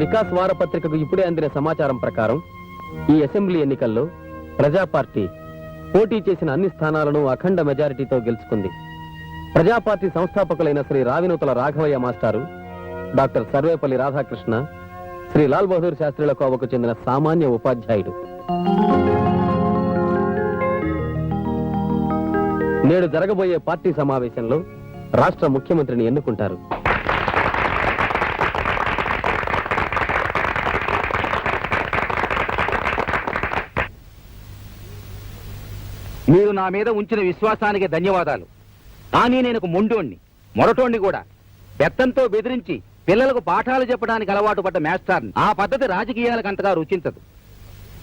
వికాస్ వారపత్రికకు ఇప్పుడే అందిన సమాచారం ప్రకారం ఈ అసెంబ్లీ ఎన్నికల్లో ప్రజా పార్టీ పోటీ చేసిన అన్ని స్థానాలను అఖండ మెజారిటీతో గెలుచుకుంది. ప్రజా పార్టీ సంస్థాపకులైన శ్రీ రావినూతల రాఘవయ్య మాస్టారు, డాక్టర్ సర్వేపల్లి రాధాకృష్ణ, శ్రీ లాల్ బహదూర్ శాస్త్రిల కోవకు చెందిన సామాన్య ఉపాధ్యాయుడు. నేడు జరగబోయే పార్టీ సమావేశంలో రాష్ట్ర ముఖ్యమంత్రిని ఎన్నుకుంటారు. మీరు నా మీద ఉంచిన విశ్వాసానికి ధన్యవాదాలు. కానీ నేను ఒక మొండోణ్ణి, మొరటోణ్ణి కూడా. బెత్తంతో బెదిరించి పిల్లలకు పాఠాలు చెప్పడానికి అలవాటు పడ్డ మాస్టర్ని. ఆ పద్ధతి రాజకీయాలకు అంతగా రుచించదు.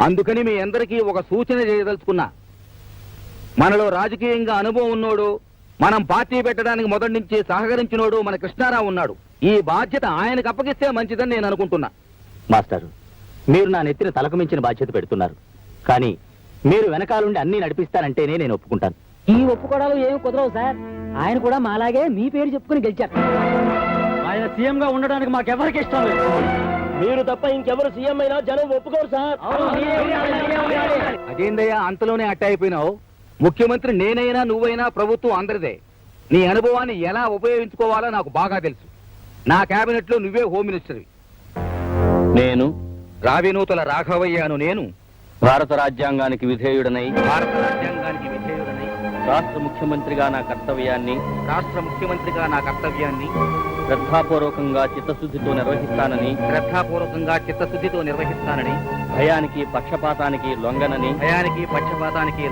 అందుకని మీ అందరికీ ఒక సూచన చేయదలుచుకున్నా. మనలో రాజకీయంగా అనుభవం ఉన్నోడు, మనం పార్టీ పెట్టడానికి మొదటి నుంచి సహకరించినోడు మన కృష్ణారావు ఉన్నాడు. ఈ బాధ్యత ఆయనకు అప్పగిస్తే మంచిదని నేను అనుకుంటున్నా. మాస్టారు, మీరు నా నెత్తిన తలకు మించిన బాధ్యత పెడుతున్నారు. కానీ మీరు వెనకాలండి అన్ని నడిపిస్తానంటేనే నేను ఒప్పుకుంటాను. ఈ ఒప్పుకోవడాలు ఏమి కుదరవు సార్. ఆయన కూడా మాలాగే మీ పేరు చెప్పుకుని గెలిచారు. ఆయన సీఎం గా ఉండడానికి మాకెవరికి ఇష్టం లేదు. మీరు తప్ప ఇంకెవరు సీఎం అయినా జనం ఒప్పుకోరు సార్. అదేందయ్యా అంతలోనే అట్ట అయిపోయినావు? ముఖ్యమంత్రి నేనైనా నువ్వైనా ప్రభుత్వం అందరిదే. నీ అనుభవాన్ని ఎలా ఉపయోగించుకోవాలో నాకు బాగా తెలుసు. నా కేబినెట్ లో నువ్వే హోమ్ మినిస్టర్వి. నేను రావినూతల రాఘవయ్యను. నేను భారత రాజ్యాంగానికి విధేయుడనై భారత రాష్ట్ర ముఖ్యమంత్రిగా నా కర్తవ్యాన్ని శ్రద్ధాపూర్వకంగా చిత్తశుద్ధితో నిర్వహిస్తానని భయానికి పక్షపాతానికి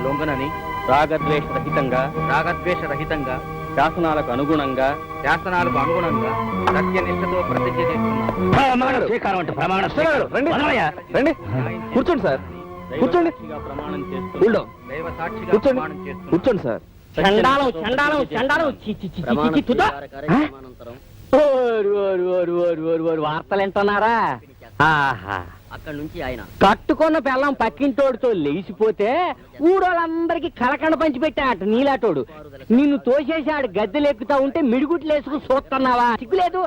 లొంగనని రాగద్వేష రహితంగా శాసనాలకు అనుగుణంగా సత్యనిష్టతో ప్రతిజ్ఞ చేస్తున్నాను. కూర్చోండి సార్, కూర్చోండి. ప్రమాణం చేస్తూ కూర్చోండి సార్. వార్తలు వింటున్నారా? అక్కడి నుంచి ఆయన కట్టుకున్న పిల్లం పక్కింటోడితో లేచిపోతే ఊరోళ్ళందరికీ కలకండ పంచి పెట్టాట. నీలాటోడు నిన్ను తోసేసాడు. గద్దెలు ఎక్కుతా ఉంటే మిడిగుట్లు వేసుకుని చూస్తున్నావా? సిగ్గులేదు?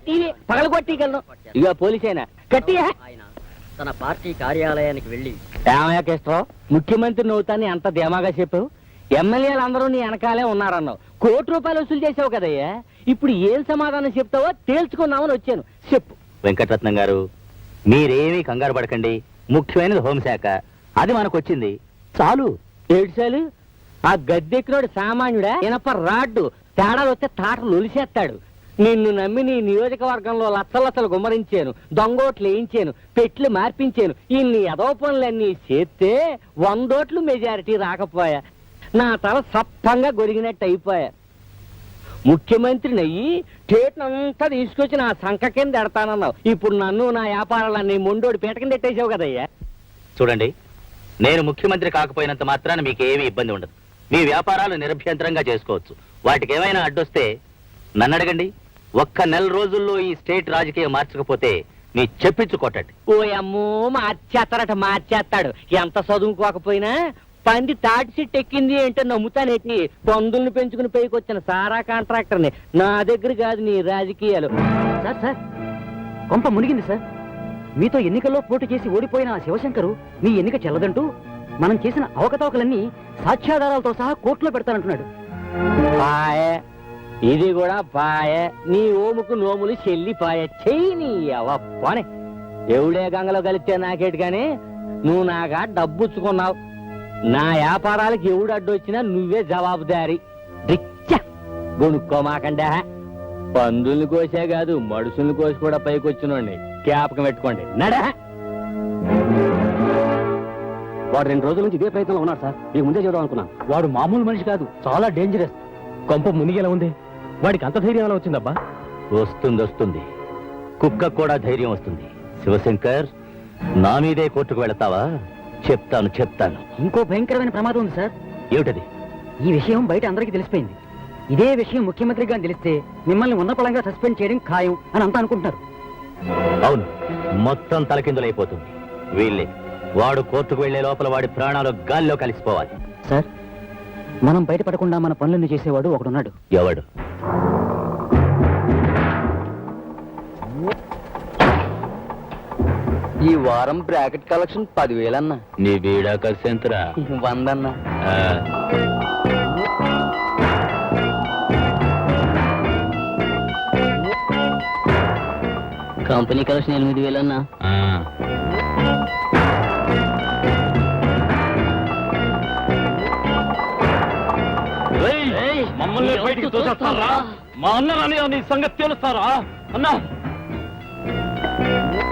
టీవీ పగలగొట్టిగలను. ఇక పోలీసైనా కట్టియా. తన పార్టీ కార్యాలయానికి వెళ్లి ఏమయ్యాకేశ్వరరావు, ముఖ్యమంత్రిని అవుతాని అంత ధీమాగా చెప్పావు. ఎమ్మెల్యేలు అందరూ నీ వెనకాలే ఉన్నారన్నావు. ₹1 వసూలు చేసావు కదయ్యా. ఇప్పుడు ఏం సమాధానం చెప్తావో తేల్చుకుందామని వచ్చాను. చెప్పు. వెంకటరత్నం గారు, మీరేమీ కంగారు పడకండి. ముఖ్యమైనది హోంశాఖ, అది మనకొచ్చింది. చాలు. ఏడ్చాలు? ఆ గద్దెక్కినోడు సామాన్యుడా? ఇనప రాడ్డు. తేడాలు వస్తే తాటలు ఒలిసేస్తాడు. నిన్ను నమ్మి నీ నియోజకవర్గంలో లచ్చలచ్చలు గుమ్మరించాను, దొంగోట్లు వేయించాను, పెట్లు మార్పించాను. ఇన్ని ఎదవ పనులన్నీ చేస్తే 100 ఓట్లు మెజారిటీ రాకపోయా. నా తల సప్పంగా గొరిగినట్టు అయిపోయా. ముఖ్యమంత్రిని అయ్యి స్టేట్నంతా తీసుకొచ్చి నా సంఖ కింద ఎడతానన్నావు. ఇప్పుడు నన్ను నా వ్యాపారాలన్నీ మొండోడి పీట కింద ఎట్టేసావు కదయ్యా. చూడండి, నేను ముఖ్యమంత్రి కాకపోయినంత మాత్రాన మీకేమీ ఇబ్బంది ఉండదు. మీ వ్యాపారాలు నిరభ్యంతరంగా చేసుకోవచ్చు. వాటికి ఏమైనా అడ్డొస్తే నన్ను అడగండి. ఒక్క నెల రోజుల్లో ఈ స్టేట్ రాజకీయం మార్చకపోతే మీ చెప్పించుకోటండి. ఓ అమ్మో, మార్చేస్తాడు. ఎంత చదువుకోకపోయినా పంది తాటి సిట్ ఎక్కింది అంటే నమ్ముతానేటి. పందుల్ని పెంచుకుని పైకొచ్చిన సారా కాంట్రాక్టర్ని. నా దగ్గర కాదు నీ రాజకీయాలు. సార్, కొంప మునిగింది సార్. మీతో ఎన్నికల్లో పోటీ చేసి ఓడిపోయిన శివశంకరు మీ ఎన్నిక చెల్లదంటూ మనం చేసిన అవకతవకలన్నీ సాక్ష్యాధారాలతో సహా కోర్టులో పెడతానంటున్నాడు. పాయే, ఇది కూడా పాయే. నీ ఓముకు నోములు చెల్లిపాయే. చెయ్యి నీ అవనే. ఎవడే గంగలో కలిస్తే నాకేటి కానీ నువ్వు నాగా డబ్బుచ్చుకున్నావు. నా వ్యాపారాలకు ఎవడు అడ్డొచ్చినా నువ్వే జవాబుదారి. గొనుక్కోమాకండా. పందుల్ని కోసే కాదు, మడుసుల్ని కోసి కూడా పైకొచ్చినండి. జ్ఞాపకం పెట్టుకోండి. నడా. వాడు 2 రోజుల నుంచి ఇదే ప్రయత్నంలో ఉన్నాడు సార్. మీకు ముందే చూడడం అనుకున్నాను. వాడు మామూలు మనిషి కాదు, చాలా డేంజరస్. కొంప మునిగేలా ఉంది. వాడికి అంత ధైర్యం ఎలా వచ్చిందబ్బా? వస్తుంది. కుక్క కూడా ధైర్యం వస్తుంది. శివశంకర్, నా మీదే కోర్టుకు వెళతావా? చెప్తాను. ఇంకో భయంకరమైన ప్రమాదం ఉంది సార్. ఏమిటది? ఈ విషయం బయట అందరికీ తెలిసిపోయింది. ఇదే విషయం ముఖ్యమంత్రిగా తెలిస్తే మిమ్మల్ని ఉన్నపళంగా సస్పెండ్ చేయడం ఖాయం అని అంతా అనుకుంటున్నారు. అవును, మొత్తం తలకిందులైపోతుంది. వీళ్ళే. వాడు కోర్టుకు వెళ్లే లోపల వాడి ప్రాణాలు గాల్లో కలిసిపోవాలి. సార్, మనం బయటపడకుండా మన పనులన్నీ చేసేవాడు ఒకడున్నాడు. ఎవడు? ఈ వారం బ్రాకెట్ కలెక్షన్ 10,000 అన్న. నీ బీడా ఖర్చు ఎంతరా? 100 అన్న. ఆ, కంపెనీ కలెక్షన్ 8,000 అన్నా. ఆ. మమ్మల్ని బయటికి తోసేస్తారా? మా అన్నని నీ సంగతి తెలుస్తారా అన్నా?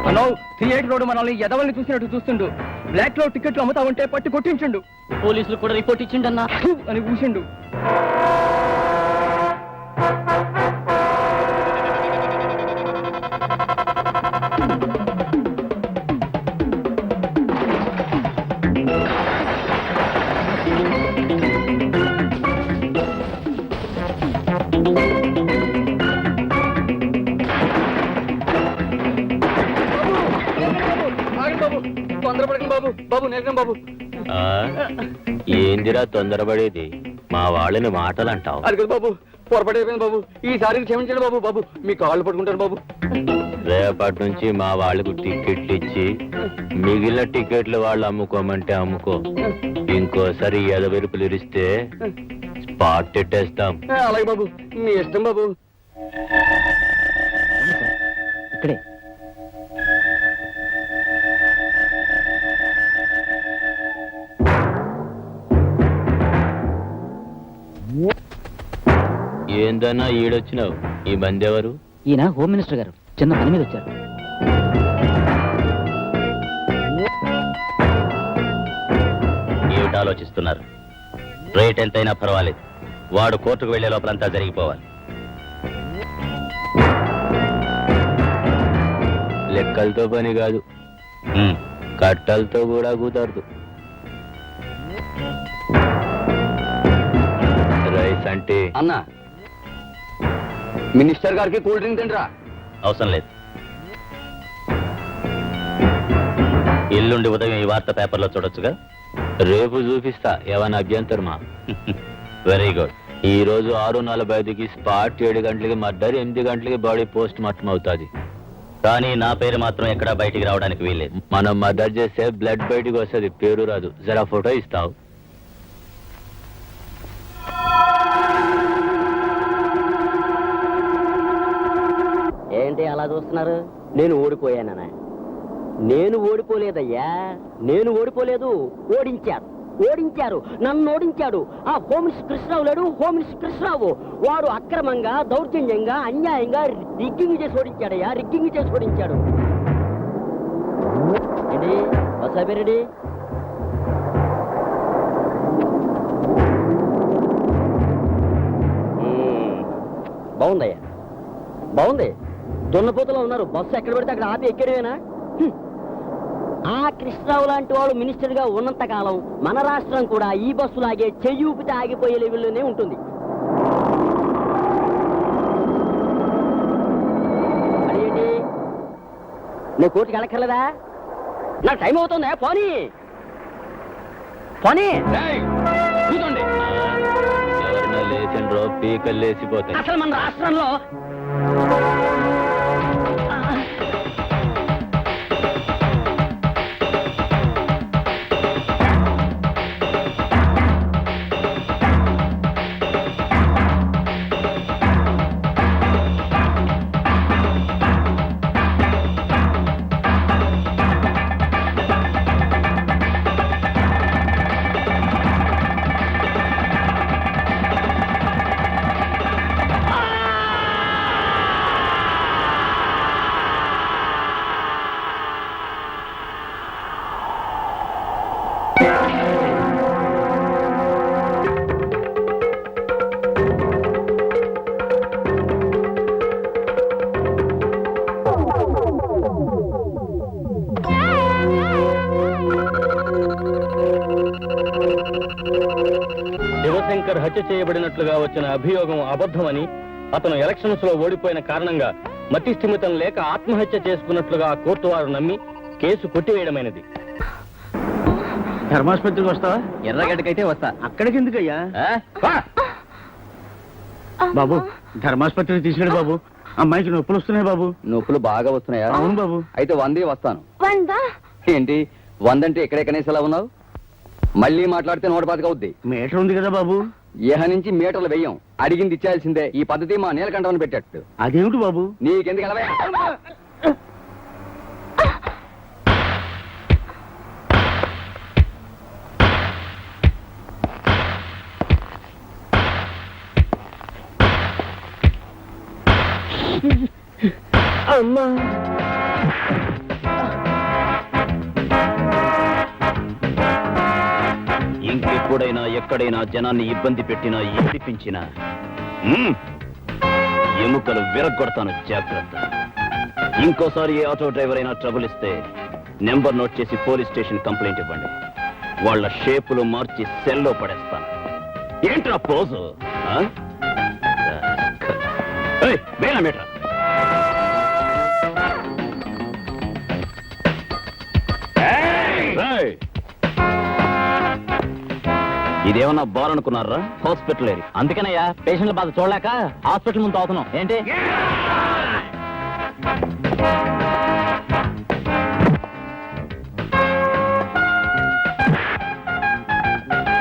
అన్నో థియేటర్ రోడ్ మనల్ని ఎదవల్ని చూసినట్టు చూస్తుండు. బ్లాక్ లో టికెట్లు అమ్ముతా ఉంటే పట్టి కొట్టించుండు. పోలీసులు కూడా రిపోర్ట్ ఇచ్చిండన్నా. ఫు అని ఊసిండు. తొందరపడకండి బాబు. బాబు నిలకండి బాబు. ఆ, ఏందిరా తొందరపడేది? మా వాళ్ళని మాటలు అంటావు. అది కదా బాబు, పొరపడైపోయింది బాబు. ఈసారి క్షమించండి బాబు. బాబు మీ కాళ్ళు పట్టుకుంటాను బాబు. రేపటి నుంచి మా వాళ్ళకు టికెట్లు ఇచ్చి మిగిలిన టికెట్లు వాళ్ళు అమ్ముకోమంటే అమ్ముకో. ఇంకోసారి ఎదవెరుపులు ఇరిస్తే స్పాట్ పెట్టేస్తాం. అలాగే బాబు, మీ ఇష్టం బాబు. ఇక్కడే ఏందన్నా ఈడొచ్చినావు? ఈ మంది ఎవరు? ఈయన హోమ్ మినిస్టర్ గారు చిన్న పని మీద వచ్చారు. ఏమిటి ఆలోచిస్తున్నారు? రేట్ ఎంతైనా పర్వాలేదు, వాడు కోర్టుకు వెళ్లే లోపలంతా జరిగిపోవాలి. లెక్కలతో పని కాదు, కట్టలతో కూడా కుదరదు. రైస్ అంటే అన్నా, మినిస్టర్ గారికి కూల్ డ్రింక్ తింటరా? అవసరం లేదు. ఎల్లుండి ఉదయం ఈ వార్త పేపర్లో చూడొచ్చుగా? రేపు చూపిస్తా, ఏమైనా అభ్యంతరమా? Very good. ఈ రోజు 6:45కి స్పాట్, 7 గంటలకి మర్డర్, 8 గంటలకి బాడీ పోస్ట్ మార్టం అవుతుంది. కానీ నా పేరు మాత్రం ఎక్కడా బయటికి రావడానికి వీల్లేదు. మనం మర్డర్ చేస్తే బ్లడ్ బయటికి వస్తుంది, పేరు రాదు. జరా ఫోటో ఇస్తావు? ఏంటి అలా చూస్తున్నారు? నేను ఓడిపోయానా? నేను ఓడిపోలేదయ్యా, నేను ఓడిపోలేదు. ఓడించారు, నన్ను ఓడించాడు. ఆ హోమిస్ కృష్ణరావు లేడు, హోమిస్ కృష్ణరావు. వాడు అక్రమంగా, దౌర్జన్యంగా, అన్యాయంగా రిగ్గింగ్ చేసి ఓడించాడయ్యా, రిగ్గింగ్ చేసి ఓడించాడు. ఏంటి వసాబిరెడ్డి? బాగుందయ్యా, బాగుంది. దున్నపోతలో ఉన్నారు, బస్సు ఎక్కడ పెడితే అక్కడ ఆపి ఎక్కడమేనా? ఆ కృష్ణరావు లాంటి వాడు మినిస్టర్ గా ఉన్నంత కాలం మన రాష్ట్రం కూడా ఈ బస్సులాగే చెయ్యి ఊపితే ఆగిపోయే లెవెల్లోనే ఉంటుంది. అదేంటి, నువ్వు కోర్టుకి వెళ్ళక్కర్లేదా? నాకు టైం అవుతుందా? పోనీ ఎవరన్నా లేచండ్రో పీకలు లేచిపోతాయి. అసలు మన రాష్ట్రంలో శివశంకర్ హత్య చేయబడినట్లుగా వచ్చిన అభియోగం అబద్ధమని, అతను ఎలక్షన్స్ లో ఓడిపోయిన కారణంగా మతి స్థిమితం లేక ఆత్మహత్య చేసుకున్నట్లుగా కోర్టు వారు నమ్మి కేసు కొట్టివేయడమైనది. ధర్మాసుపత్రికి వస్తావా? ఎర్రగడ్డకైతే వస్తా. అక్కడికి ఎందుకయ్యా? బాబు ధర్మాసుపత్రికి తీసుకెళ్ళి బాబు. అమ్మాయికి నొప్పులు వస్తున్నాయి బాబు. నొప్పులు బాగా వస్తున్నాయా? అవును బాబు. అయితే 100 వస్తాను. 100? ఏంటి 100 అంటే ఇక్కడే కనీసం ఎలా ఉన్నావు? మళ్ళీ మాట్లాడితే 125 అవుద్ది. మీటర్ ఉంది కదా బాబు. ఇహ నుంచి మీటర్లు వెయ్యం, అడిగింది ఇచ్చేయాల్సిందే. ఈ పద్ధతి మా నీలకంఠమని పెట్టట్టు. అదేమిటి బాబు? నీకెందుకు ఎలా? అమ్మా ఇంకెప్పుడైనా ఎక్కడైనా జనాన్ని ఇబ్బంది పెట్టినా ఏడిపించినా ఎముకలు విరగొడతాను, జాగ్రత్త. ఇంకోసారి ఏ ఆటో డ్రైవర్ అయినా ట్రబుల్ ఇస్తే నెంబర్ నోట్ చేసి పోలీస్ స్టేషన్ కంప్లైంట్ ఇవ్వండి. వాళ్ళ షేపులు మార్చి సెల్లో పడేస్తాను. ఏంట్రా పోజు? వేనా మీటర్ ఇదేమన్నా బార్ అనుకున్నారా? హాస్పిటల్ ఏరి. అందుకనయ్యా పేషెంట్ల బాధ చూడలేక హాస్పిటల్ ముందు అవుతున్నాం. ఏంటి?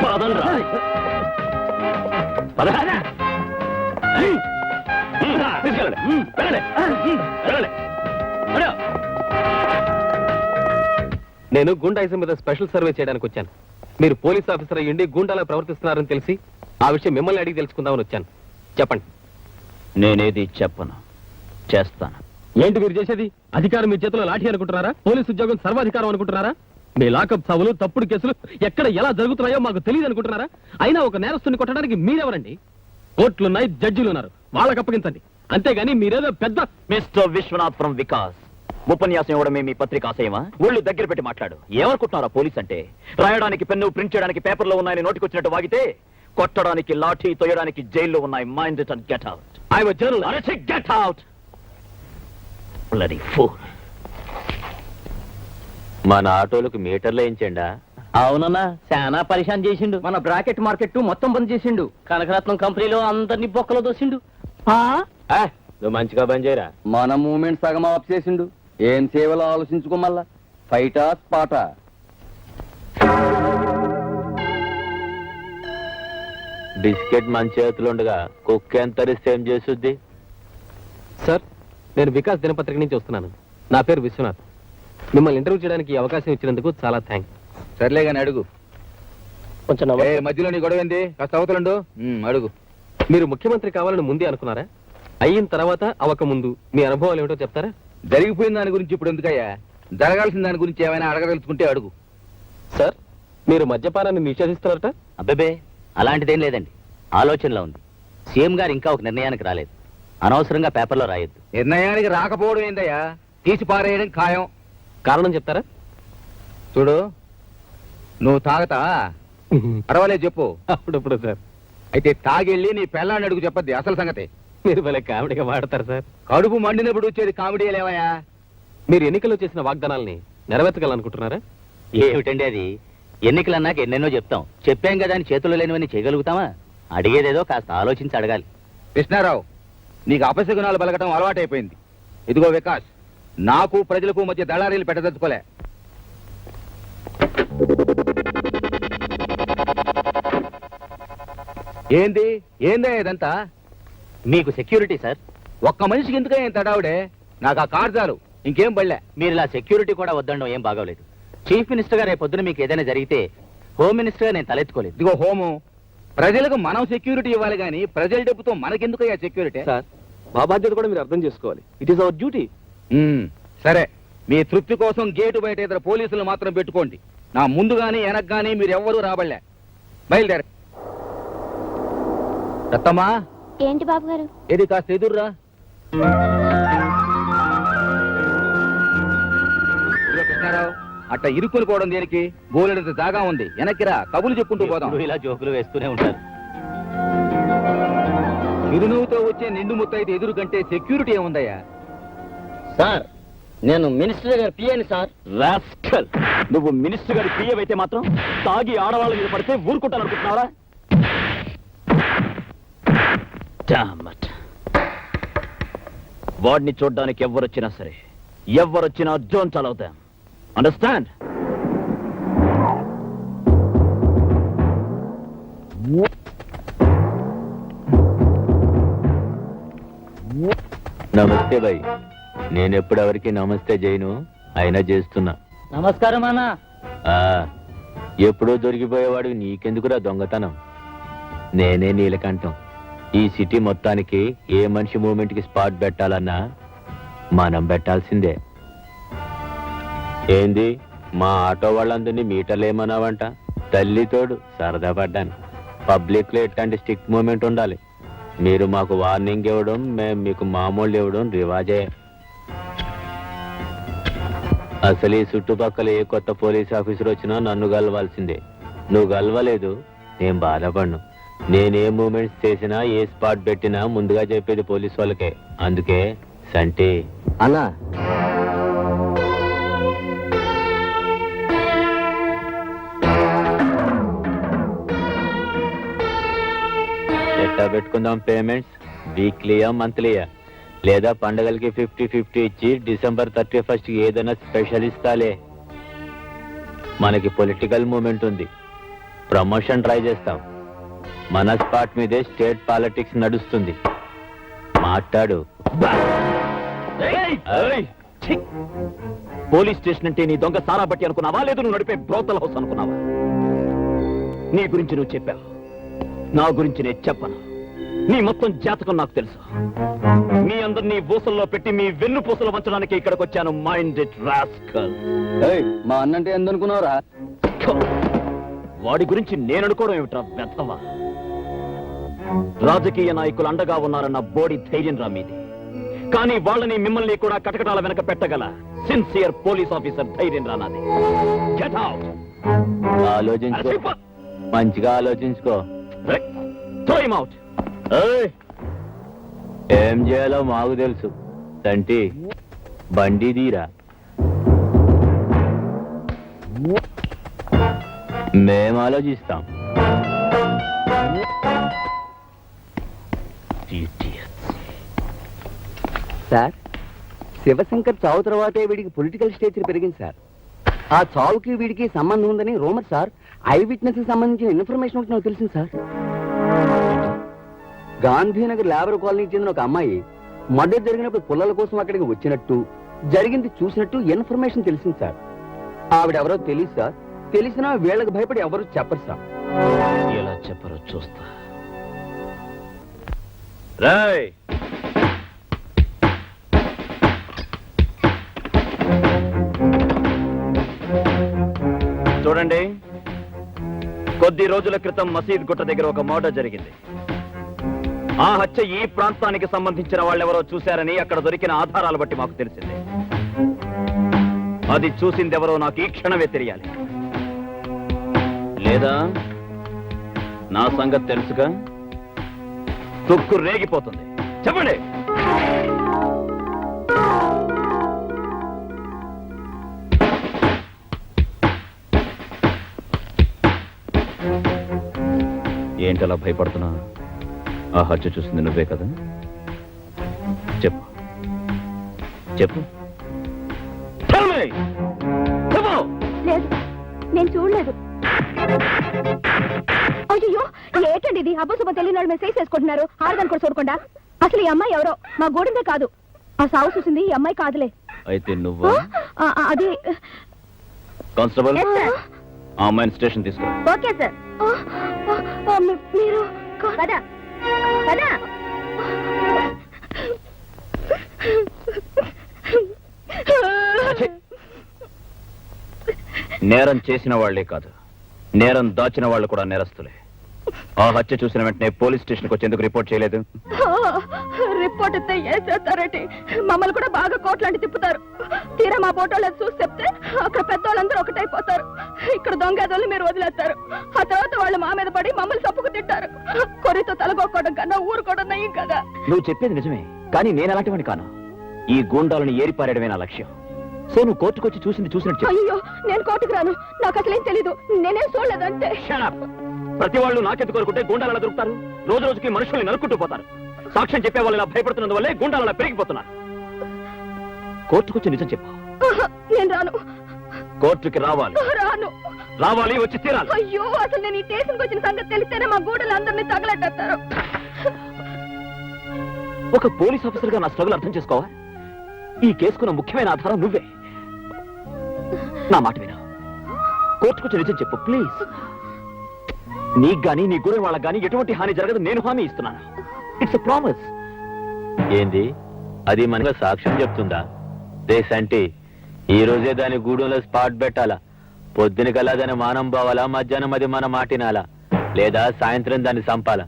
పదండ్రా. పదరా. తీసుకెళ్ళండి. వెళ్ళండి. వెళ్ళండి. వెళ్ళు. నేను గుండాయిజం మీద స్పెషల్ సర్వే చేయడానికి వచ్చాను. మీరు పోలీస్ ఆఫీసర్ అయ్యండి గూండాలా ప్రవర్తిస్తున్నారని తెలిసి ఆ విషయం మిమ్మల్ని అడిగి తెలుసుకుందామని వచ్చాను. చెప్పండి. నేనేది చెప్పను, చేస్తాను. ఏంటి మీరు చేసేది? అధికారం మీ చేతిలో లాఠీ అనుకుంటున్నారా? పోలీస్ ఉద్యోగం సర్వాధికారం అనుకుంటున్నారా? మీ లాకప్ చావులు, తప్పుడు కేసులు ఎక్కడ ఎలా జరుగుతున్నాయో మాకు తెలియదు అనుకుంటున్నారా? అయినా ఒక నేరస్తుని కొట్టడానికి మీరెవరండి? కోర్టులున్నాయి, జడ్జిలు ఉన్నారు, వాళ్ళకి అప్పగించండి. అంతేగాని మీరేదో పెద్ద మిస్టర్ విశ్వనాథ్ ఫ్రమ్ వికాస్. ఉపన్యాసం ఇవ్వడమే మీ పత్రిక ఆశయమా? ఒళ్ళు దగ్గర పెట్టి మాట్లాడు. ఏమనుకుంటున్నారా పోలీస్ అంటే? రాయడానికి పెన్ను, ప్రింట్ చేయడానికి పేపర్లో ఉన్నాయని నోటికొచ్చినట్టు వాగితే, కొట్టడానికి లాఠీ, తొయ్యడానికి జైల్లో ఉన్నాయి. Mind it and get out. I was journalist. Get out. Bloody fool. మన ఆటోలకు మీటర్లు వేయించండా? అవునన్నా, చాలా పరిశాన్ చేసిండు. మన బ్రాకెట్ మార్కెట్ మొత్తం బంద్ చేసిండు. కనకరత్నం కంపెనీలో అందరినీ బొక్కలో దోసిండు. నువ్వు మంచిగా బంద్ చేయరా. మన మూమెంట్ సగం ఆఫ్ చేసిండు. ఏం సేవలో ఆలోచించుకోమల్లా. ఫైటా స్పాటా? బిస్కెట్ మన చేతులుండగా కుక్క ఎంత ఏం చేస్తుంది? సార్, నేను వికాస్ దినపత్రిక నుంచి వస్తున్నాను. నా పేరు విశ్వనాథ్. మిమ్మల్ని ఇంటర్వ్యూ చేయడానికి ఈ అవకాశం ఇచ్చినందుకు చాలా థ్యాంక్స్. సర్లే కానీ అడుగు. కొంచెం మధ్యలో నీ గొడవ ఏంది? కాస్త అవతలుండు. అడుగు. మీరు ముఖ్యమంత్రి కావాలని ముందే అనుకున్నారా? అయిన తర్వాత అవక ముందు మీ అనుభవాలు ఏమిటో చెప్తారా? జరిగిపోయిన దాని గురించి ఇప్పుడు ఎందుకయ్యా? జరగాల్సిన దాని గురించి ఏమైనా అడగదలుచుకుంటే అడుగు. సార్, మీరు మద్యపానాన్ని నిషేధిస్తున్నారట? అబ్బేబే, అలాంటిదేం లేదండి. ఆలోచనలో ఉంది. సీఎం గారు ఇంకా ఒక నిర్ణయానికి రాలేదు. అనవసరంగా పేపర్లో రాయొద్దు. నిర్ణయానికి రాకపోవడం ఏందయ్యా? తీసి పారేయడం ఖాయం. కారణం చెప్తారా? చూడు, నువ్వు తాగతా? పర్వాలేదు చెప్పు. అప్పుడప్పుడు సార్. అయితే తాగెళ్ళి నీ పెళ్ళాన్ని అడుగు చెప్పద్ది అసలు సంగతి. మీరు భలే కామెడీగా వాడతారు సార్. కడుపు మండినప్పుడు వచ్చేది కామెడీ లేవయ్యా. మీరు ఎన్నికల్లో చేసిన వాగ్దానాల్ని నెరవేర్చగలనుకుంటున్నారా? ఏమిటండి అది? ఎన్నికలన్నాక ఎన్నెన్నో చెప్తాం. చెప్పాం కదా అని చేతుల్లో లేనివన్నీ చేయగలుగుతామా? అడిగేదేదో కాస్త ఆలోచించి అడగాలి. కృష్ణారావు, నీకు అపశకునాలు బలగటం అలవాటైపోయింది. ఇదిగో వికాస్, నాకు ప్రజలకు మధ్య దళారీలు పెట్టదలుచుకోలే. ఏందే ఇదంతా? మీకు సెక్యూరిటీ సార్. ఒక్క మనిషికి ఎందుకే ఏం తడావుడే? నాకు ఆ కార్ చాలు, ఇంకేం బళ్ళే. మీరు ఇలా సెక్యూరిటీ కూడా వద్దండం ఏం బాగోలేదు. చీఫ్ మినిస్టర్ గారు పొద్దున మీకు ఏదైనా జరిగితే హోమ్ మినిస్టర్ గా నేను తలెత్తుకోలేదు. ఇదిగో హోము, ప్రజలకు మనం సెక్యూరిటీ ఇవ్వాలి కానీ ప్రజల డబ్బుతో మనకెందుకయ్యా సెక్యూరిటీ? సార్, మా బాధ్యత కూడా మీరు అర్థం చేసుకోవాలి. It is our duty. సరే, మీ తృప్తి కోసం గేటు బయట ఇద్దరు పోలీసులు మాత్రం పెట్టుకోండి. నా ముందు గాని వెనక్ గాని మీరు ఎవ్వరూ రాబడలే. బయలుదేర. రత్తమ్మా, ఏంటి బాబు గారు? ఏది కాస్త ఎదుర్రా. కృష్ణారావు, అట్ట ఇరుక్కుని పోవడం దేనికి? బోలెడంత జాగా ఉంది, వెనక్కిరా, కబులు చెప్పుకుంటూ పోదాం. ఎప్పుడూ ఇలా జోకులు వేస్తూనే ఉంటారు. చిరునవ్వుతో వచ్చే నిండు ముత్తైతే ఎదురు కంటే సెక్యూరిటీ ఏముందయ్యా? సార్, నేను మినిస్టర్ గారు పియ్యని సార్. రాస్కల్, నువ్వు మినిస్టర్ గారి పియ్యం అయితే మాత్రం తాగి ఆడవాళ్ళ మీద పడితే ఊరుకుంటాను అనుకుంటున్నావా? Damn it. వాడిని చూడ్డానికి ఎవరొచ్చినా సరే, ఎవరొచ్చినా డోంట్ అలౌ దెం. అండర్స్టాండ్? నమస్తే భయ్. నేనెప్పుడు ఎవరికి నమస్తే చేయను, అయినా చేస్తున్నా. నమస్కారం అన్న. ఆ, ఎప్పుడో దొరికిపోయేవాడు నీకెందుకురా దొంగతనం? నేనే నీలకంఠం. ఈ సిటీ మొత్తానికి ఏ మనిషి మూమెంట్ కి స్పాట్ పెట్టాలన్నా మనం పెట్టాల్సిందే. ఏంది మా ఆటో వాళ్ళందరినీ మీటర్లు ఏమన్నావంట? తల్లి తోడు సరదా పడ్డాను. పబ్లిక్ లో ఎట్లాంటి స్టిక్ మూమెంట్ ఉండాలి. మీరు మాకు వార్నింగ్ ఇవ్వడం, మేము మీకు మామూలు ఇవ్వడం రివాజే. అసలు ఈ చుట్టుపక్కల ఏ కొత్త పోలీస్ ఆఫీసర్ వచ్చినా నన్ను గెలవాల్సిందే. నువ్వు గెలవలేదు, నేను బాధపడ్ను. నేనే మూమెంట్స్ చేసినా, ఏ స్పాట్ పెట్టినా ముందుగా చెప్పేది పోలీస్ వాళ్ళకే. అందుకే సంటి అన్నా, ఎట్టా పెట్టుకుందాం పేమెంట్స్? వీక్లీయా, మంత్లీయా? లేదా పండగలకి 50-50 ఇచ్చి December 31st ఏదైనా స్పెషల్ ఇస్తాలే. మనకి పొలిటికల్ మూమెంట్ ఉంది, ప్రమోషన్ ట్రై చేస్తాం. మన స్పాట్ మీదే స్టేట్ పాలిటిక్స్ నడుస్తుంది. మాట్లాడు. పోలీస్ స్టేషన్ అంటే నీ దొంగ సారా బట్టి అనుకున్నావా, లేదు నువ్వు నడిపే బ్రోతల్ హౌస్ అనుకున్నావా? నీ గురించి నువ్వు చెప్పావు, నా గురించి నేను చెప్పను. నీ మొత్తం జాతకం నాకు తెలుసు. మీ అందరినీ ఊసల్లో పెట్టి మీ వెన్ను పూసలు వంచడానికి ఇక్కడికి వచ్చాను. Minded rascal. మా అన్నంటే ఎందుకున్నావురా? వాడి గురించి నేను అనుకోవడం ఏమిట్రా వ్యర్థమా? రాజకీయ నాయకులు అండగా ఉన్నారన్న బోడి ధైర్యం రా మీది. కానీ వాళ్ళని మిమ్మల్ని కూడా కటకటాల వెనక పెట్టగల సిన్సియర్ పోలీస్ ఆఫీసర్ ధైర్యం రా నాది. Get out. ఆలోచించుకో, మంచిగా ఆలోచించుకో. Throw him out. ఏం చేయాలో మాకు తెలుసు. తంటి బండి తీరా, మేము ఆలోచిస్తాం. సార్, శివశంకర్ చావు తర్వాతే వీడికి పొలిటికల్ స్టేచర్ పెరిగింది సార్. ఆ చావుకి వీడికి సంబంధం ఉందని రూమర్ సార్. ఐ విట్నెస్ కి సంబంధించిన ఇన్ఫర్మేషన్ ఒకటి నాకు తెలిసింది సార్. గాంధీనగర్ లేబర్ కాలనీకి చెందిన ఒక అమ్మాయి మర్డర్ జరిగినప్పుడు పుల్లల కోసం అక్కడికి వచ్చినట్టు, జరిగింది చూసినట్టు ఇన్ఫర్మేషన్ తెలిసింది సార్. ఆవిడెవరో తెలియదు సార్. తెలిసినా వీళ్ళకి భయపడి ఎవరు చెప్పరు సార్. ఎలా చెప్పరో చూస్తా. రేయ్, చూడండి, కొద్ది రోజుల క్రితం మసీద్ గుట్ట దగ్గర ఒక మర్డర్ జరిగింది. ఆ హత్య ఈ ప్రాంతానికి సంబంధించిన వాళ్ళెవరో చూశారని అక్కడ దొరికిన ఆధారాలు బట్టి మాకు తెలిసింది. అది చూసిందెవరో నాకు ఈ క్షణమే తెలియాలి. లేదా నా సంగతి తెలుసుగా, తుక్కు రేగిపోతుంది. చెప్పండి. ఏంటలా భయపడుతున్నా? ఆ హత్య చూసింది నువ్వే కదా? చెప్పు చెప్పు. లేదు, నేను చూడలేదు. అయ్యో, ఏంటండి ఇది? అబ్బసుబ్బ తెలియని వాళ్ళు మెసేజ్ చేసుకుంటున్నారు. ఆడదాన్ని కూడా చూడకుండా. అసలు ఈ అమ్మాయి ఎవరో మా గూడెందే కాదు. ఆ సాగు చూసింది ఈ అమ్మాయి కాదులే. అయితే నువ్వు అది కానిస్టేబుల్, ఆ అమ్మాయిని స్టేషన్ తీసుకో. Okay sir. మీరు కదా కదా. నేరం చేసిన వాళ్లే కాదు, నేరం దాచిన వాళ్ళు కూడా నేరస్తులే. ఆ హత్య చూసిన వెంటనే పోలీస్ స్టేషన్కి వచ్చేందుకు రిపోర్ట్ చేయలేదు? రిపోర్ట్ ఇస్తే ఏం చేస్తారేంటి? మమ్మల్ని కూడా బాగా కోట్లాంటి తిప్పుతారు. తీరా మా ఫోటోలను చూసి చెప్తే అక్కడ పెద్దవాళ్ళందరూ ఒకటైపోతారు. ఇక్కడ దొంగదోళ్ళు మీరు వదిలేస్తారు. ఆ తర్వాత వాళ్ళు మా మీద పడి మమ్మల్ని తప్పుకు తింటారు. కొరితో తలగొక్కడం కన్నా ఊరుకోవడం నయం కదా. నువ్వు చెప్పేది నిజమే, కానీ నేను అలాంటివాడిని కాను. ఈ గూండాలను ఏరిపారేయడమే నా లక్ష్యం. సో నువ్వు కోర్టుకొచ్చి చూసింది చూసినట్టు చెప్పు. అయ్యో, నేను కోర్టుకు రాను. నాకు అసలేం తెలీదు. నేనేం చూడలేదంటే. ప్రతి వాళ్ళు నాకెందుకు కోరుకుంటే గూండాలు ఎలా దొరుకుతారు? రోజు రోజుకి మనుషుల్ని నరుక్కుంటూ పోతారు. సాక్ష్యం చెప్పే వాళ్ళు ఇలా భయపడుతున్నందువల్లే గూండాలు అలా పెరిగిపోతున్నారు. కోర్టుకొచ్చి నిజం చెప్పు. నేను రాను. కోర్టుకి రావాలి. రాను. రావాలి, వచ్చి తీరాలి. అయ్యో, అసలు నేను ఈ స్టేషన్కి వచ్చిన సంగతి తెలిస్తేనే మా గూడలు అందరినీ తగలెట్టేస్తారు. ఒక పోలీస్ ఆఫీసర్ గా నా స్ట్రగుల్ అర్థం చేసుకోవా? ఈ కేసుకున్న ముఖ్యమైన ఆధారం నువ్వే. నా మాట విను. కోర్టుకొచ్చి నిజం చెప్పు ప్లీజ్. నీకు గానీ నీ గురి వాళ్ళకి గానీ ఎటువంటి హాని జరగదు, నేను హామీ ఇస్తున్నాను. It's a promise. ఏంది అది మనకు సాక్ష్యం చెప్తుందా? దేశంటే ఈ రోజే దాని గూడెంలో స్పాట్ పెట్టాలా? పొద్దున కల్లా దాని మానం పోవాలా? మధ్యాహ్నం అది మన మాటినాలా? లేదా సాయంత్రం దాన్ని చంపాలా?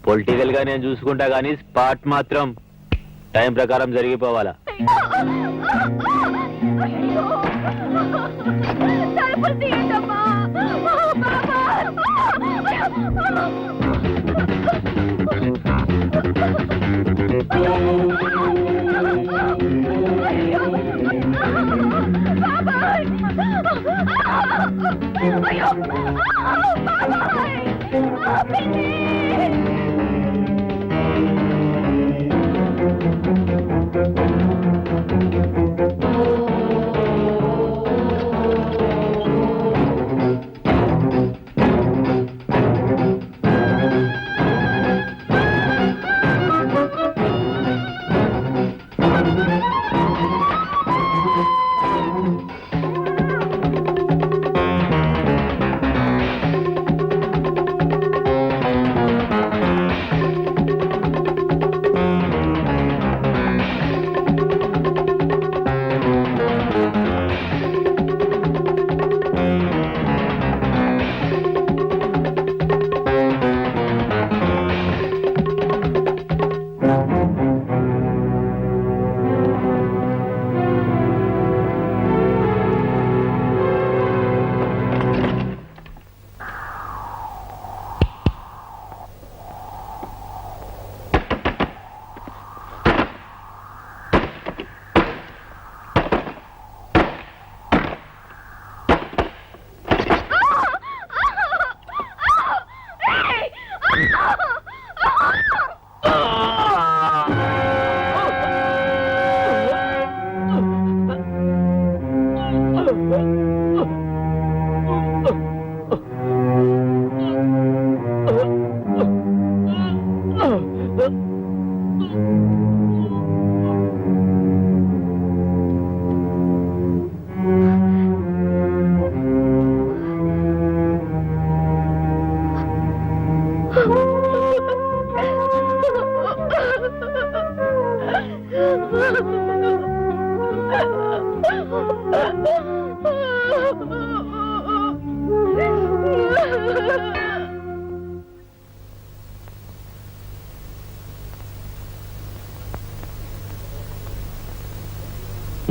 పొలిటికల్ గా నేను చూసుకుంటా గానీ స్పాట్ మాత్రం టైం ప్రకారం జరిగిపోవాలా? తలుపులు తీయండమ్మా. అయ్యో,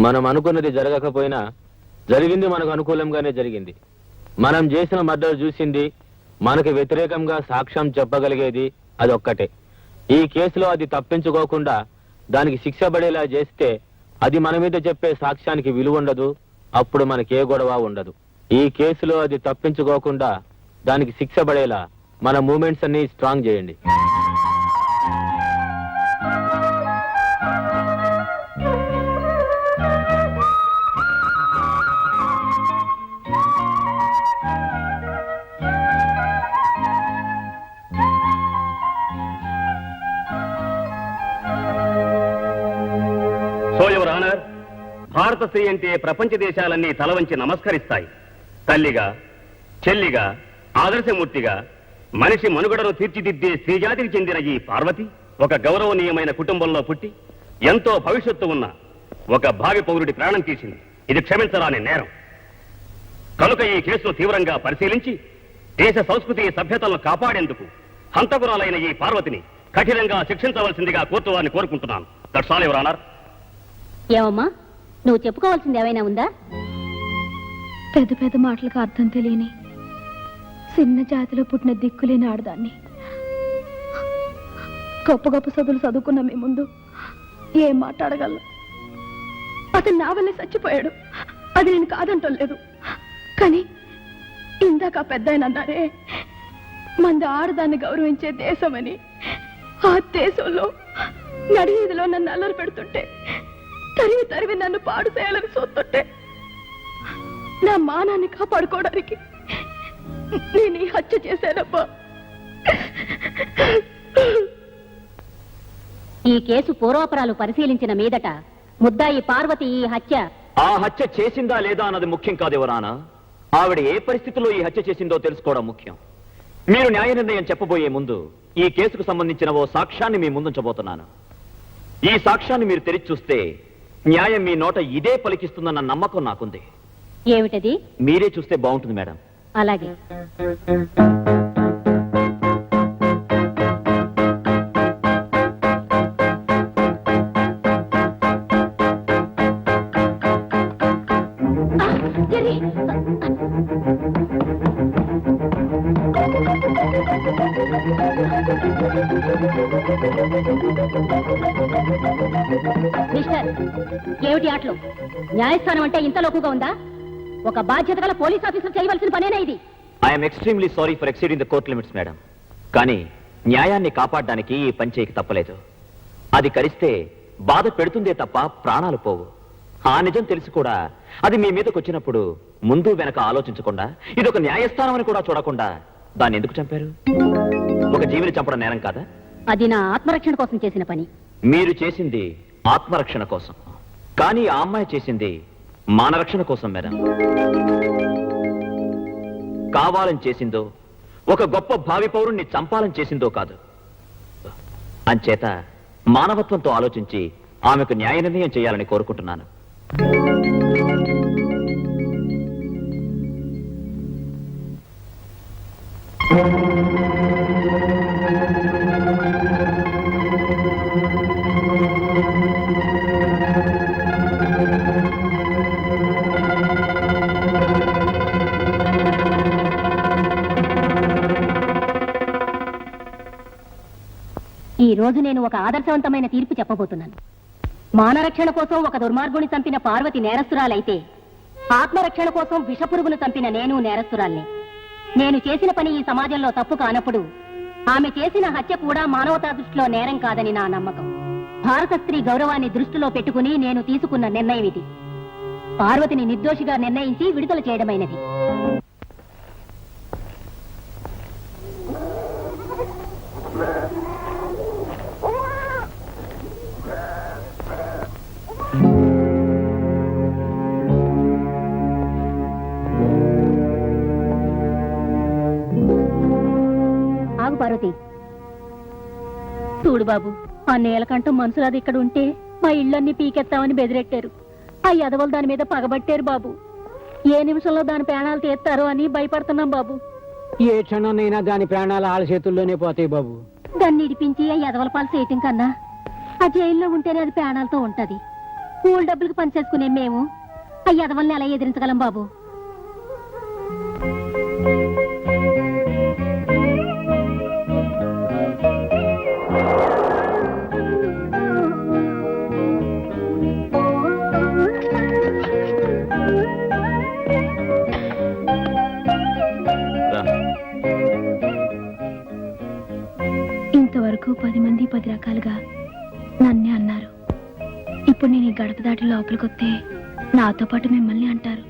మనం అనుకున్నది జరగకపోయినా జరిగింది మనకు అనుకూలంగానే జరిగింది. మనం చేసిన మర్డర్ చూసింది, మనకు వ్యతిరేకంగా సాక్ష్యం చెప్పగలిగేది అదొక్కటే. ఈ కేసులో అది తప్పించుకోకుండా దానికి శిక్ష పడేలా చేస్తే అది మన మీద చెప్పే సాక్ష్యానికి విలువ ఉండదు, అప్పుడు మనకే గొడవ ఉండదు. ఈ కేసులో అది తప్పించుకోకుండా దానికి శిక్ష పడేలా మన మూమెంట్స్ అన్ని స్ట్రాంగ్ చేయండి. సో యువర్ ఆనర్, భారత స్త్రీ అంటే ప్రపంచ దేశాలన్నీ తలవంచి నమస్కరిస్తాయి. తల్లిగా, చెల్లిగా, ఆదర్శమూర్తిగా మనిషి మనుగడను తీర్చిదిద్దే స్త్రీజాతికి చెందిన ఈ పార్వతి ఒక గౌరవనీయమైన కుటుంబంలో పుట్టి ఎంతో భవిష్యత్తు ఉన్న ఒక భావి పౌరుడి ప్రాణం తీసింది. ఇది క్షమించరాని నేరం. కనుక ఈ కేసును తీవ్రంగా పరిశీలించి దేశ సంస్కృతి సభ్యతలను కాపాడేందుకు హంతకురాలైన ఈ పార్వతిని కఠినంగా శిక్షించవలసిందిగా కోర్టు వారిని కోరుకుంటున్నాను. That's all your honour. ఏమమ్మా, నువ్వు చెప్పుకోవాల్సింది ఏమైనా ఉందా? పెద్ద పెద్ద మాటలకు అర్థం తెలియని చిన్న జాతిలో పుట్టిన దిక్కులేని ఆడదాన్ని. గొప్ప గొప్ప చదువులు చదువుకున్న మీ ముందు ఏం మాట్లాడగలను? అతను నా వల్లే చచ్చిపోయాడు, అది నేను కాదంటలేదు. కానీ ఇందాక పెద్ద ఆయన అన్నారే, మంది ఆడదాన్ని గౌరవించే దేశమని. ఆ దేశంలో నడివీధిలో నన్ను అల్లరి పెడుతుంటే తరివి తరివి నన్ను పాడు చేయాలని చూస్తుంటే నా మానాన్ని కాపాడుకోవడానికి నేను ఈ హత్య చేశానబ్బా. ఈ కేసు పూర్వాపరాలు పరిశీలించిన మీదట ముద్దాయి పార్వతి ఈ హత్య ఆ హత్య చేసిందా లేదా అన్నది ముఖ్యం కాదు ఎవరానా. ఆవిడ ఏ పరిస్థితిలో ఈ హత్య చేసిందో తెలుసుకోవడం ముఖ్యం. మీరు న్యాయ నిర్ణయం చెప్పబోయే ముందు ఈ కేసుకు సంబంధించిన ఓ సాక్ష్యాన్ని మీ ముందుంచబోతున్నాను. ఈ సాక్ష్యాన్ని మీరు తెరిచి చూస్తే న్యాయం మీ నోట ఇదే పలికిస్తుందన్న నమ్మకం నాకుంది. ఏమిటది? మీరే చూస్తే బాగుంటుంది మేడం. అలాగే. మిస్టర్, ఏమిటి ఆటలు? న్యాయస్థానం అంటే ఇంత లోకుగా ఉందా? ఒక బాధ్యత గల పోలీస్ ఆఫీసర్ చేయవలసిన పనేనా ఇది? I'm extremely sorry for exceeding the court limits madam. కానీ న్యాయాన్ని కాపాడడానికి ఈ పని చేయక తప్పలేదు. అది కరిస్తే బాధ పెడుతుందే తప్ప ప్రాణాలు పోవు. ఆ నిజం తెలిసి కూడా అది మీ మీదకి వచ్చినప్పుడు ముందు వెనక ఆలోచించకుండా ఇదొక న్యాయస్థానం అని కూడా చూడకుండా దాన్ని ఎందుకు చంపారు? ఒక జీవిని చంపడం నేరం కాదా? అది నా ఆత్మరక్షణ కోసం చేసిన పని. మీరు చేసింది ఆత్మరక్షణ కోసం, కానీ ఆ అమ్మాయి చేసింది మానరక్షణ కోసం మేడం. కావాలని చేసిందో, ఒక గొప్ప భావి పౌరుణ్ణి చంపాలని చేసిందో కాదు. అంచేత మానవత్వంతో ఆలోచించి ఆమెకు న్యాయ నిర్ణయం చేయాలని కోరుకుంటున్నాను. ఈ రోజు నేను ఒక ఆదర్శవంతమైన తీర్పు చెప్పబోతున్నాను. మానరక్షణ కోసం ఒక దుర్మార్గుని చంపిన పార్వతి నేరస్తురాలైతే, ఆత్మరక్షణ కోసం విషపురుగును చంపిన నేను నేరస్తురాల్ని. నేను చేసిన పని ఈ సమాజంలో తప్పు కానప్పుడు ఆమె చేసిన హత్య కూడా మానవతా దృష్టిలో నేరం కాదని నా నమ్మకం. భారత స్త్రీ గౌరవాన్ని దృష్టిలో పెట్టుకుని నేను తీసుకున్న నిర్ణయం ఇది. పార్వతిని నిర్దోషిగా నిర్ణయించి విడుదల చేయడమైనది. ఆగు పార్వతి. చూడు బాబు, ఆ నేలకంఠం మనుషులది ఇక్కడ ఉంటే మా ఇళ్ళన్నీ పీకెత్తామని బెదిరెట్టారు. ఆ ఎదవలు దాని మీద పగబట్టారు బాబు. ఏ నిమిషంలో దాని ప్రాణాలు తీస్తారో అని భయపడుతున్నాం బాబు. ఏ క్షణంనైనా దాని ప్రాణాలు ఆళ్ళ చేతుల్లోనే పోతాయి బాబు. దాన్ని ఇడిపించి ఆ ఎదవల పాలు చేయటం కన్నా ఆ జైల్లో ఉంటేనే అది ప్రాణాలతో ఉంటది. కూల్ డబ్బులకు పనిచేసుకునే మేము ఆ ఎదవల్ని ఎలా ఎదిరించగలం బాబు? ఇంతవరకు 10 మంది 10 రకాలుగా నన్నే అన్నారు. ఇప్పుడు నేను ఈ గడప దాటి లోపలికొస్తే నాతో పాటు మిమ్మల్ని అంటారు.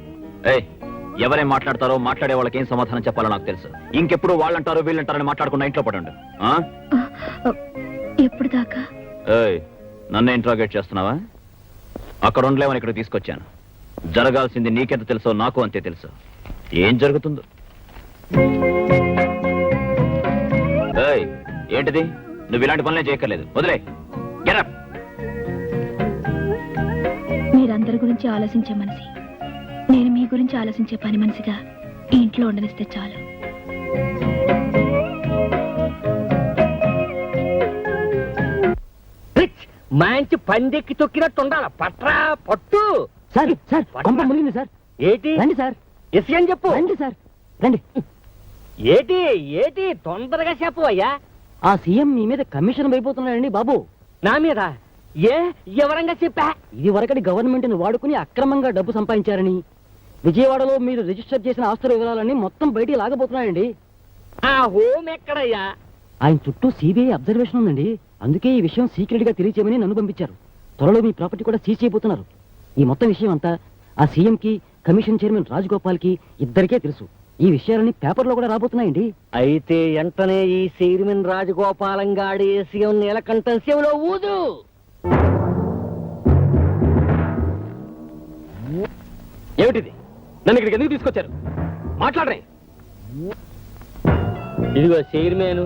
ఎవరేం మాట్లాడతారో మాట్లాడే వాళ్ళకి ఏం సమాధానం చెప్పాలో నాకు తెలుసు. ఇంకెప్పుడు వాళ్ళంటారో వీళ్ళంటారని మాట్లాడకుండా ఇంట్లో పడండి. ఎప్పుడు దాకా? నన్ను ఇంట్రాగేట్ చేస్తున్నావా? అక్కడ ఉండలేమని ఇక్కడ తీసుకొచ్చాను. జరగాల్సింది నీకెంత తెలుసో నాకు అంతే తెలుసు. ఏం జరుగుతుందో. ఏంటిది? నువ్వు ఇలాంటి పనులే చేయక్కర్లేదు. వదిలే. Get up. మీరందరి గురించి ఆలోచించే మనిషి, నేను మీ గురించి ఆలోచించే పని మనిషిగా ఈ ఇంట్లో ఉండనిస్తే చాలు. మంచి పందెక్కి తొక్కినట్టు ఉండాల. పట్రా పట్టు. సార్ సార్ కొంప మునిగింది సార్. ఏటి రండి సార్. ఎస్ఎన్ చెప్పు. రండి సార్ రండి. ఏటి ఏటి తొందరగా చెప్పు అయ్యా. ఆ సీఎం మీ మీద కమిషన్ అయిపోతున్నాడండి బాబు. నా మీద ఏ ఎవరంగా చెప్పా? ఇది వరకటి గవర్నమెంట్ ని వాడుకుని అక్రమంగా డబ్బు సంపాదించారని, విజయవాడలో మీరు రిజిస్టర్ చేసిన ఆస్తుల వివరాలన్నీ మొత్తం బయటికి లాగబోతున్నాయండి. ఆ హోమ్ ఎక్కడయ్యా? ఆయన చుట్టూ సిబిఐ అబ్జర్వేషన్ ఉందండి. అందుకే ఈ విషయం సీక్రెట్ గా తెలియచేయమని నన్ను పంపించారు. త్వరలో మీ ప్రాపర్టీ కూడా సీజ్ చేయబోతున్నారు. ఈ మొత్తం విషయం అంతా ఆ సీఎంకి, కమిషన్ చైర్మన్ రాజగోపాల్కి ఇద్దరికే తెలుసు. ఈ విషయాలన్నీ పేపర్లో కూడా రాబోతున్నాయండి. అయితే వెంటనే ఈ చైర్మన్ రాజగోపాలం గాడి సీఎం నీలకంఠం శివలో ఊదు. ఏమిటిది? నన్ను ఇక్కడికి ఎందుకు తీసుకొచ్చారు? మాట్లాడరే. ఇదిగో చైర్మన్,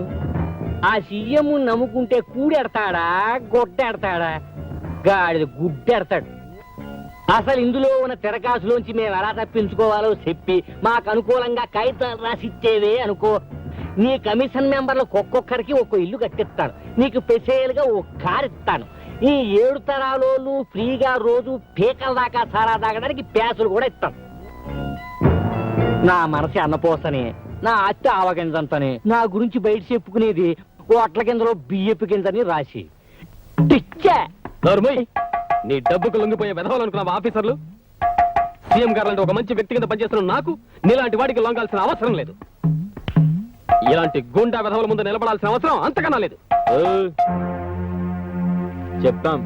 ఆ సీఎం నమ్ముకుంటే కూడెడతాడా గొడ్డెడతాడా? గాడిద గుడ్డెడతాడు. అసలు ఇందులో ఉన్న తిరకాసులోంచి మేము ఎలా తప్పించుకోవాలో చెప్పి మాకు అనుకూలంగా కాగితాలు రాసిచ్చేవే అనుకో, నీ కమిషన్ మెంబర్లకు ఒక్కొక్కరికి ఒక్కో ఇల్లు కట్టిస్తాను. నీకు స్పెషల్గా ఓ కారు ఇస్తాను. ఈ 7 తరాలోళ్ళు ఫ్రీగా రోజు పీకల దాకా సారా తాగడానికి ప్యాసులు కూడా ఇస్తాను. నా మనసు అన్నపోసని, నా అత్త ఆవగింజంతని, నా గురించి బయట చెప్పుకునేది ఓట్ల కిందలో బియ్యపు కిందని రాసి టిచ్చా. నోర్మోయ్, నీ డబ్బుకు లొంగిపోయే వెధవాలనుకున్నావా ఆఫీసర్లు? సీఎం గారు లాంటి ఒక మంచి వ్యక్తి కింద పనిచేస్తున్న నాకు నీలాంటి వాడికి లొంగాల్సిన అవసరం లేదు. ఇలాంటి గుండా వెధవల ముందు నిలబడాల్సిన అవసరం అంతకన్నా లేదు. చెప్తాం,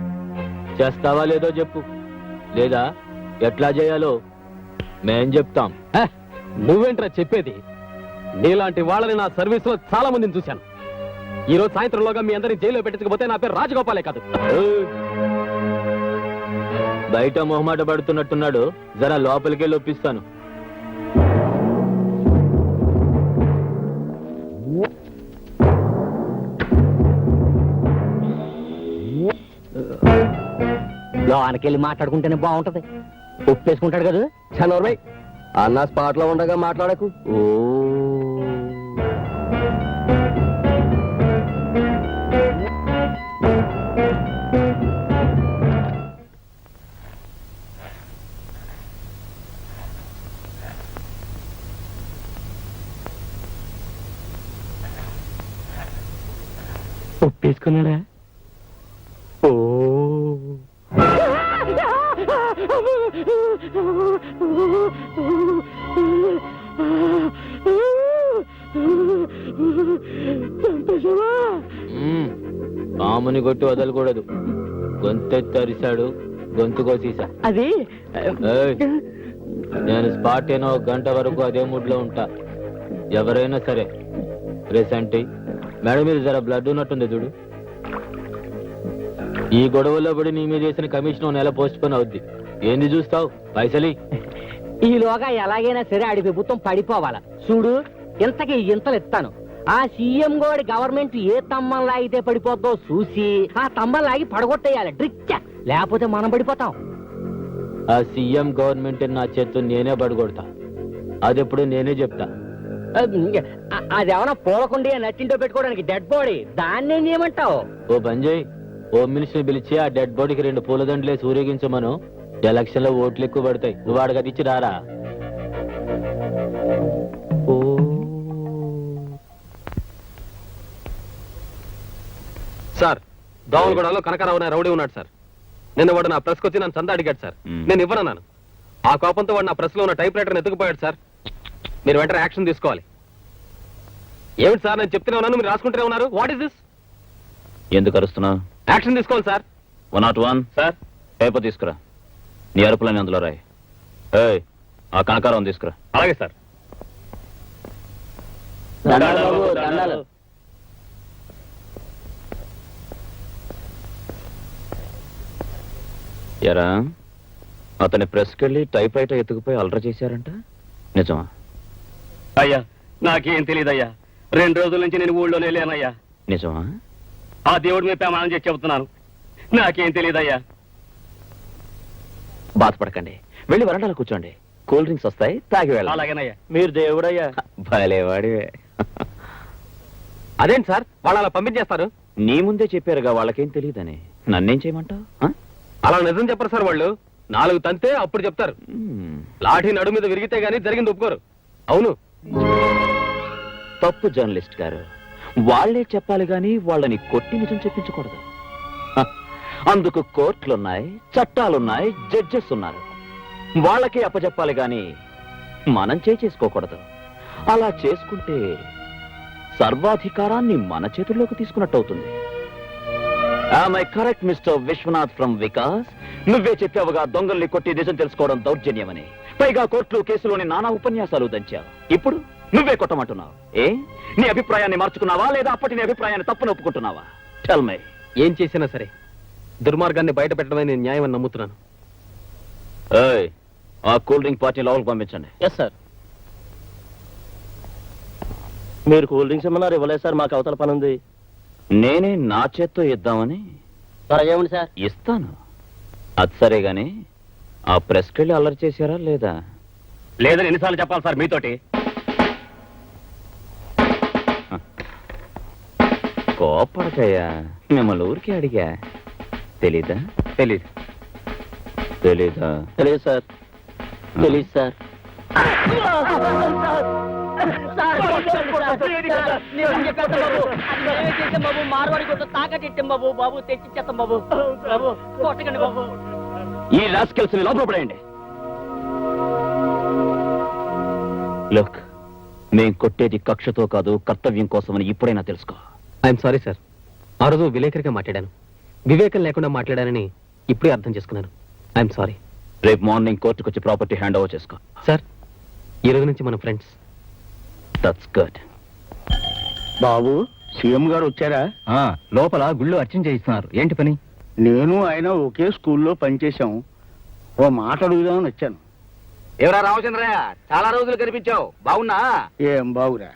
చేస్తావా లేదో చెప్పు, లేదా ఎట్లా చేయాలో మేం చెప్తాం. నువ్వేంట్రా చెప్పేది? నీలాంటి వాళ్ళని నా సర్వీస్ లో చాలా మందిని చూశాను. ఈ రోజు సాయంత్రంలోగా మీ అందరినీ జైల్లో పెట్టకపోతే నా పేరు రాజగోపాలే కాదు. బయట మొహమాట పడుతున్నట్టున్నాడు, జరా లోపలికెళ్ళి ఒప్పిస్తాను. లోనకెళ్ళి మాట్లాడుకుంటేనే బాగుంటది. ఒప్పేసుకుంటాడు కదా. చనోర్మై, అన్న స్పాట్ లో ఉండగా మాట్లాడకు. ఓ ఒప్పేసుకున్నాడా? ఓ పాముని కొట్టి వదలకూడదు. గొంతెత్తి అరిశాడు, గొంతు కోసేసా. అది ఏయ్, నేను స్పాట్ అయిన 1 గంట వరకు అదే మూడ్ లో ఉంటా. ఎవరైనా సరే రేసంటి మేడం మీద జర బ్లడ్ ఉన్నట్టుంది చూడు. ఈ గొడవల్లో పడి నీ మీద చేసిన కమిషన్ 1 నెల పోస్ట్ పోన్ అవుద్ది. ఏంది చూస్తావు? పైసలి ఈలోగా ఎలాగైనా సరే ఆడి ప్రభుత్వం పడిపోవాలా. చూడు, ఇంతకి ఇంతలు ఇస్తాను. ఆ సీఎం గోడి గవర్నమెంట్ ఏ తమ్మం లాగితే పడిపోద్దో చూసి ఆ తమ్మం లాగి పడగొట్టేయాలి డ్రిచ్చ, లేకపోతే మనం పడిపోతాం. ఆ సీఎం గవర్నమెంట్ నా చేత్తు నేనే పడగొడతా. అదెప్పుడు నేనే చెప్తా. అదేమన్నా పూలకుండి నచ్చింటో పెట్టుకోవడానికి డెడ్ బాడీ, దాన్ని ఏం చేయమంటావు? ఓ బంజయ్, హోమ్ మినిస్టర్ పిలిచి ఆ డెడ్ బాడీకి 2 పూలదండలేసి ఊరేగించమను. ఎలక్షన్ లో ఓట్లు ఎక్కువ పడతాయి. నువ్వు వాడికి ఇచ్చి రారా. సార్, దోమలగూడలో కనకరావు అనే రౌడీ ఉన్నాడు సార్. నిన్న వాడు నా ప్రెస్కి వచ్చి నన్ను చందా అడిగాడు సార్. నేను ఇవ్వనన్నాను. ఆ కోపంతో వాడు నా ప్రెస్ లో ఉన్న టైప్ రైటర్ ఎత్తుకుపోయాడు సార్. మీరు వెంటనే యాక్షన్ తీసుకోవాలి. ఏమిటి సార్, నేను చెప్తూనే ఉన్నాను, మీరు రాసుకుంటూనే ఉన్నారు. What is this? ఎందుకు అరుస్తున్నావు? యాక్షన్ తీసుకోవాలి సార్. 101 సార్, పేపర్ తీసుకురా. నీ అరుపులని అందులో రాయి. ఏయ్, ఆ కనకారం తీసుకురా. అలాగే సార్. ఎరా, అతని ప్రెస్కెళ్ళి టైప్ రైటర్ ఎత్తుకుపోయి అల్ట్రా చేశారంట, నిజమా? అయ్యా, నాకేం తెలియదయ్యా. 2 రోజుల నుంచి నేను ఊళ్ళోనే లేనయ్యా. నిజమా? ఆ దేవుడి మీద ప్రమాణం చేసి చెబుతున్నాను, నాకేం తెలియదయ్యా. బాధపడకండి, వెళ్ళి వరండాలో కూర్చోండి. కూల్ డ్రింక్స్ వస్తాయి, తాగి వెళ్ళాలి. అలాగేనయ్యా. మీరు దేవుడయ్యా. భలేవాడివే. అదేంటి సార్, వాళ్ళు అలా పంపించేస్తారు? నీ ముందే చెప్పారుగా వాళ్ళకేం తెలియదని. నన్నేం చేయమంటావు? అలా నిజం చెప్పరు సార్. వాళ్ళు 4 తంతే అప్పుడు చెప్తారు. లాఠీ నడు మీద విరిగితే గానీ జరిగింది ఒప్పుకోరు. అవును. తప్పు జర్నలిస్ట్ గారు, వాళ్లే చెప్పాలి గాని వాళ్ళని కొట్టి నిజం చెప్పించకూడదు. అందుకు కోర్టులున్నాయి, చట్టాలున్నాయి, జడ్జెస్ ఉన్నారు. వాళ్ళకే అప్పచెప్పాలి గాని మనం చేసుకోకూడదు. అలా చేసుకుంటే సర్వాధికారాన్ని మన చేతుల్లోకి తీసుకున్నట్టు అవుతుంది. I correct mister Vishwanath from Vikas? నువ్వే చెప్పావుగా దొంగల్ని కొట్టి నిజం తెలుసుకోవడం దౌర్జన్యమని. పైగా కోర్టులు కేసులోని నానా ఉపన్యాసాలు దంచావు. ఇప్పుడు నువ్వే కొట్టమంటున్నావు. నీ అభిప్రాయాన్ని మార్చుకున్నావా లేదా అప్పటి నీ అభిప్రాయాన్ని తప్పును ఒప్పుకుంటున్నావా? Tell me. ఏం చేసినా సరే దుర్మార్గాన్ని బయట పెట్టడమే నేను న్యాయం అని నమ్ముతున్నాను. ఆ కూల్ డ్రింక్ పార్టీ లోపలికి పంపించండి. Yes sir. మీరు కూల్ డ్రింక్స్ ఇమ్మన్నారు, ఇవ్వలేదు సార్. మాకు అవతల పని ఉంది. నేనే నా చేత్తో ఇద్దామని. త్వరగా ఇవ్వండి సార్. ఇస్తాను. అది సరే గాని ఆ ప్రెస్కెళ్ళి అల్లరి చేశారా లేదా? లేదని ఎన్నిసార్లు చెప్పాలి సార్ మీతోటి? కోపడకయ్యా, మిమ్మల్ని ఊరికి అడిగా. తెలీదా? తెలీదు. తెలీదా? తెలియదు సార్. తెలియదు సార్. మార్వాడి కొట్టు తాకట్టిట్టాం బాబు. బాబు తెచ్చిచ్చేస్తాం బాబు. బాబు కొట్టకండి బాబు. ఈ రాస్కెల్స్ ని లోపల పడేయండి. లుక్, మేం కొట్టేది కక్షతో కాదు, కర్తవ్యం కోసమని ఇప్పుడైనా తెలుసుకో. I'm sorry sir. ఆ రోజు విలేకరిగా మాట్లాడాను. వివేకం లేకుండా మాట్లాడానని ఇప్పుడే అర్థం చేసుకున్నాను. I'm sorry. రేపు మార్నింగ్ కోర్టుకు వచ్చి ప్రాపర్టీ హ్యాండ్ ఓవర్ చేసుకో. సార్, ఈ రోజు నుంచి మన friends. That's good. Babu, CM గారు వచ్చారా? లోపల గుళ్ళు అర్చన చేయిస్తున్నారు. ఏంటి పని? నేను ఆయన ఒకే స్కూల్లో పనిచేశాం. ఓ మాట అడుగుదామని వచ్చాను. ఎవరా రామచంద్రయ్య, చాలా రోజులు కనిపించావు. బాగున్నా? ఏం బాగురా,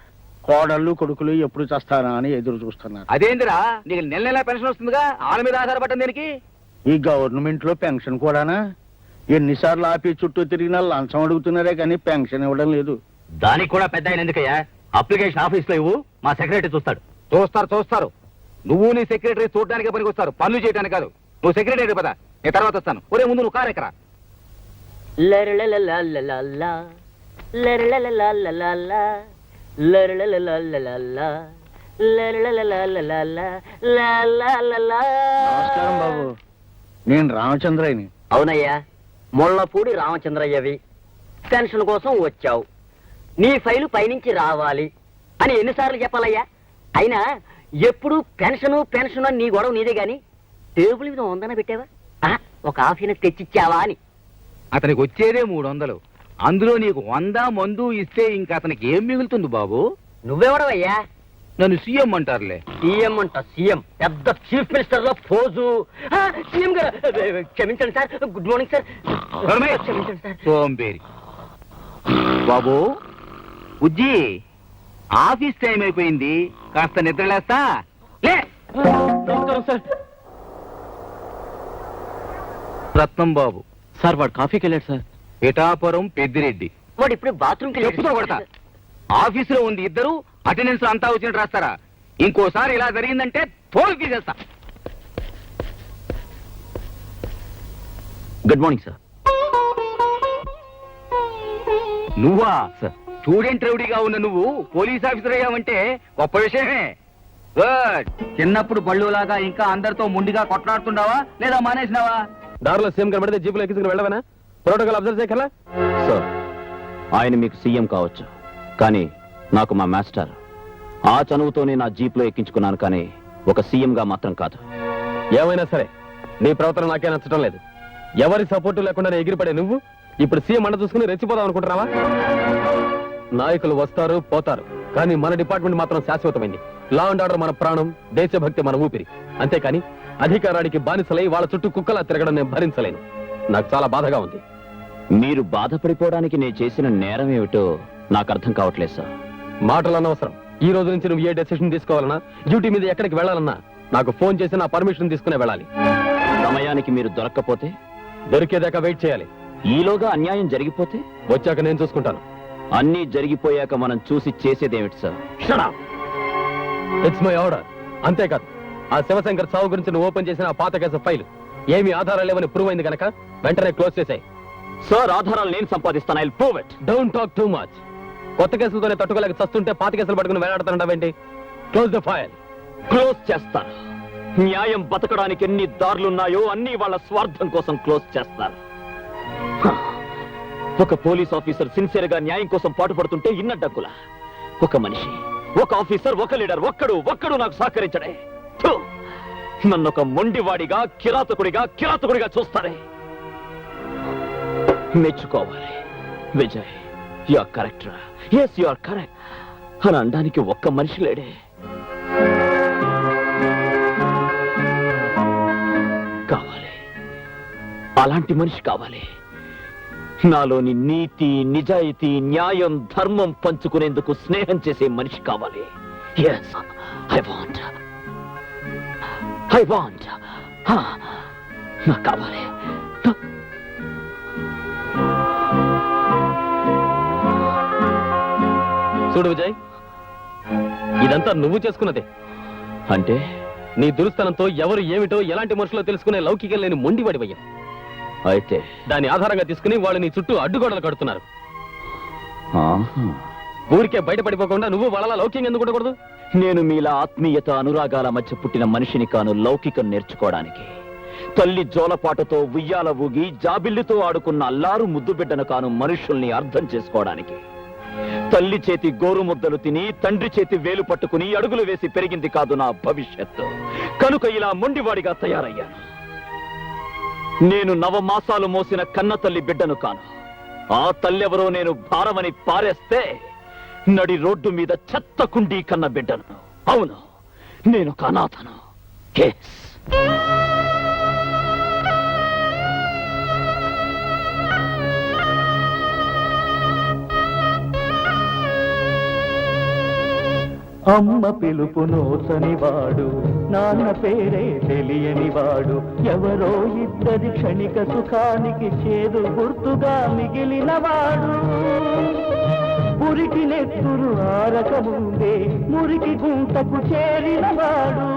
కోడళ్ళు కొడుకులు ఎప్పుడు చస్తానా అని ఎదురు చూస్తున్నారు. అదేందిరా, నీకు నెల నెల పెన్షన్ వస్తుందిగా, వాళ్ళ మీద ఆధారపడ్డం దేనికి? ఈ గవర్నమెంట్ లో పెన్షన్ కూడానా? ఎన్నిసార్లు ఆఫీస్ చుట్టూ తిరిగినా లంచం అడుగుతున్నారే కానీ పెన్షన్ ఇవ్వడం లేదు. దానికి కూడా పెద్ద ఆయన ఎందుకయ్యా? అప్లికేషన్ ఆఫీస్ లో ఇవ్వు, మా సెక్రటరీ చూస్తాడు. చూస్తారు. నువ్వు నీ సెక్రటరీ చూడడానికి పనికి వస్తారు, పనులు చేయడానికి కాదు. నువ్వు సెక్రటరీ పద, నేను తర్వాత వస్తాను. ఒరే ముందు నువ్వు కారు ఎక్కరా. నమస్కారం బాబు, నేను రామచంద్రయ్యని. అవునయ్యా, ముళ్ళపూడి రామచంద్రయ్యవి. పెన్షన్ కోసం వచ్చావు. నీ ఫైలు పైనుంచి రావాలి అని ఎన్నిసార్లు చెప్పాలయ్యా? అయినా ఎప్పుడు పెన్షన్ నీ గొడవ నీదే గాని టేబుల్ మీద 100 పెట్టావా? ఒక హాఫీని తెచ్చిచ్చావా అని. అతనికి వచ్చేదే 300. అందులో నీకు 100 మందు ఇస్తే ఇంకా అతనికి ఏం మిగులుతుంది బాబు? నువ్వెవడవయ్యా? నన్ను సీఎం అంటారులే. సీఎం అంట, సీఎం పెద్ద చీఫ్ మినిస్టర్ లో పోజు. సీఎం గారు క్షమించండి సార్. Good morning sir. క్షమించండి సార్. సోంబేరి బాబు. ఉజ్జి, ఆఫీస్ టైం అయిపోయింది, కాస్త నిద్రలేస్తా. లే. రత్నం బాబు సార్, వాడు కాఫీకి వెళ్ళాడు సార్. పిఠాపురం పెద్దిరెడ్డి. వాడు ఇప్పుడు బాత్రూమ్కి చెప్పుతో కొడతా. ఆఫీసులో ఉంది ఇద్దరు, అటెండెన్స్ అంతా వచ్చినట్టు రాస్తారా? ఇంకోసారి ఇలా జరిగిందంటే తోలు తీసేస్తా. Good morning sir. నువ్వా? సార్. స్టూడెంట్ రౌడీగా ఉన్న నువ్వు పోలీస్ ఆఫీసర్ అయ్యావంటే గొప్ప విషయమే. గుడ్. చిన్నప్పుడు బళ్ళులాగా ఇంకా అందరితో ముందుగా కొట్లాడుతున్నావా లేదా మానేసినావా? దారిలో సీఎం కనబడితే జీపులో ఎక్కించుకుని వెళ్ళవనా? ప్రోటోకాల్ అబ్జర్వ్ చేయగలరా? సార్, ఆయన మీకు సీఎం కావచ్చు, కానీ నాకు మా మాస్టర్. ఆ చనువుతోనే నా జీప్లో ఎక్కించుకున్నాను, కానీ ఒక సీఎంగా మాత్రం కాదు. ఏమైనా సరే నీ ప్రవర్తన నాకే నచ్చడం లేదు. ఎవరి సపోర్టు లేకుండా ఎగిరిపడే నువ్వు ఇప్పుడు సీఎం అండ చూసుకుని రెచ్చిపోదాం అనుకుంటున్నావా? నాయకులు వస్తారు పోతారు, కానీ మన డిపార్ట్మెంట్ మాత్రం శాశ్వతమైంది. లా అండ్ ఆర్డర్ మన ప్రాణం, దేశభక్తి మన ఊపిరి. అంతేకాని అధికారానికి బానిసలై వాళ్ళ చుట్టూ కుక్కలా తిరగడం నేను భరించలేను. నాకు చాలా బాధగా ఉంది. మీరు బాధపడిపోవడానికి నేను చేసిన నేరం ఏమిటో నాకు అర్థం కావట్లేదు సార్. మాటలు అనవసరం. ఈ రోజు నుంచి నువ్వు ఏ డెసిషన్ తీసుకోవాలన్నా, డ్యూటీ మీద ఎక్కడికి వెళ్ళాలన్నా నాకు ఫోన్ చేసి నా పర్మిషన్ తీసుకునే వెళ్ళాలి. సమయానికి మీరు దొరక్కపోతే? దొరికేదాకా వెయిట్ చేయాలి. ఈలోగా అన్యాయం జరిగిపోతే? వచ్చాక నేను చూసుకుంటాను. అన్నీ జరిగిపోయాక మనం చూసి చేసేదేమిటి సార్? It's my order. అంతేకాదు, ఆ శివశంకర్ సావు గురించి నువ్వు ఓపెన్ చేసిన ఆ పాత కేసు ఫైల్ ఏమీ ఆధారాలు లేవని ప్రూవ్ అయింది కనుక వెంటనే క్లోజ్ చేసాయి. సార్, ఆధారాలు నేను సంపాదిస్తాను. I prove it. Don't talk too much. కొత్త కేసులతోనే తట్టుకోలేక చస్తుంటే పాత కేసులు పట్టుకుని వేలాడుతానంటావేంటి? Close the file. క్లోజ్ చేస్తారు. న్యాయం బతకడానికి ఎన్ని దారులున్నాయో అన్ని వాళ్ళ స్వార్థం కోసం క్లోజ్ చేస్తారు. ఒక పోలీస్ ఆఫీసర్ సిన్సియర్ గా న్యాయం కోసం పాటుపడుతుంటే ఇన్న డగ్గులా. ఒక మనిషి, ఒక ఆఫీసర్, ఒక లీడర్, ఒక్కడు నాకు సహకరించడే. నన్నొక మొండివాడిగా కిరాతకుడిగా చూస్తారే. మెచ్చుకోవాలి Vijay, you are correct. Yes, you are correct అని అనడానికి ఒక్క మనిషి లేడే. కావాలి, అలాంటి మనిషి కావాలి. నాలోని నీతి, నిజాయితీ, న్యాయం, ధర్మం పంచుకునేందుకు స్నేహం చేసే మనిషి కావాలి. ఎస్, ఐ వాంట్ నాకు కావాలి. చూడు విజయ్, ఇదంతా నువ్వు చేసుకున్నదే. అంటే నీ దురుస్తనంతో ఎవరు ఏమిటో ఎలాంటి మనుషులో తెలుసుకునే లౌకికం లేని మొండివాడివయ్యా. అయితే దాన్ని ఆధారంగా తీసుకుని వాళ్ళు నీ చుట్టూ అడ్డుగోడలు కడుతున్నారు. ఆహా. ఊరికే బయటపడిపోకుండా నువ్వు వాళ్ళ లౌక్యం ఎందుకు ఉండకూడదు? నేను మీలా ఆత్మీయత, అనురాగాల మధ్య పుట్టిన మనిషిని కాను లౌకికం నేర్చుకోవడానికి. తల్లి జోలపాటతో ఉయ్యాల ఊగి జాబిల్లితో ఆడుకున్న అల్లారు ముద్దు బిడ్డను కాను మనుషుల్ని అర్థం చేసుకోవడానికి. తల్లి చేతి గోరు ముద్దలు తిని తండ్రి చేతి వేలు పట్టుకుని అడుగులు వేసి పెరిగింది కాదు నా భవిష్యత్తు. కనుక ఇలా మొండివాడిగా తయారయ్యాను. నేను 9 మాసాలు మోసిన కన్న తల్లి బిడ్డను కాను. ఆ తల్లెవరో నేను భారమని పారేస్తే నడి రోడ్డు మీద చెత్త కుండీ కన్న బిడ్డను. అవును, నేను కనాథను. అమ్మ పిలుపు నోచని వాడు, నాన్న పేరే తెలియని వాడు, ఎవరో ఇద్దరి క్షణిక సుఖానికి చేదు గుర్తుగా మిగిలిన వాడు. మురికి నెత్తురు ఆరక ముందే మురికి గుంటకు చేరిన వాడు.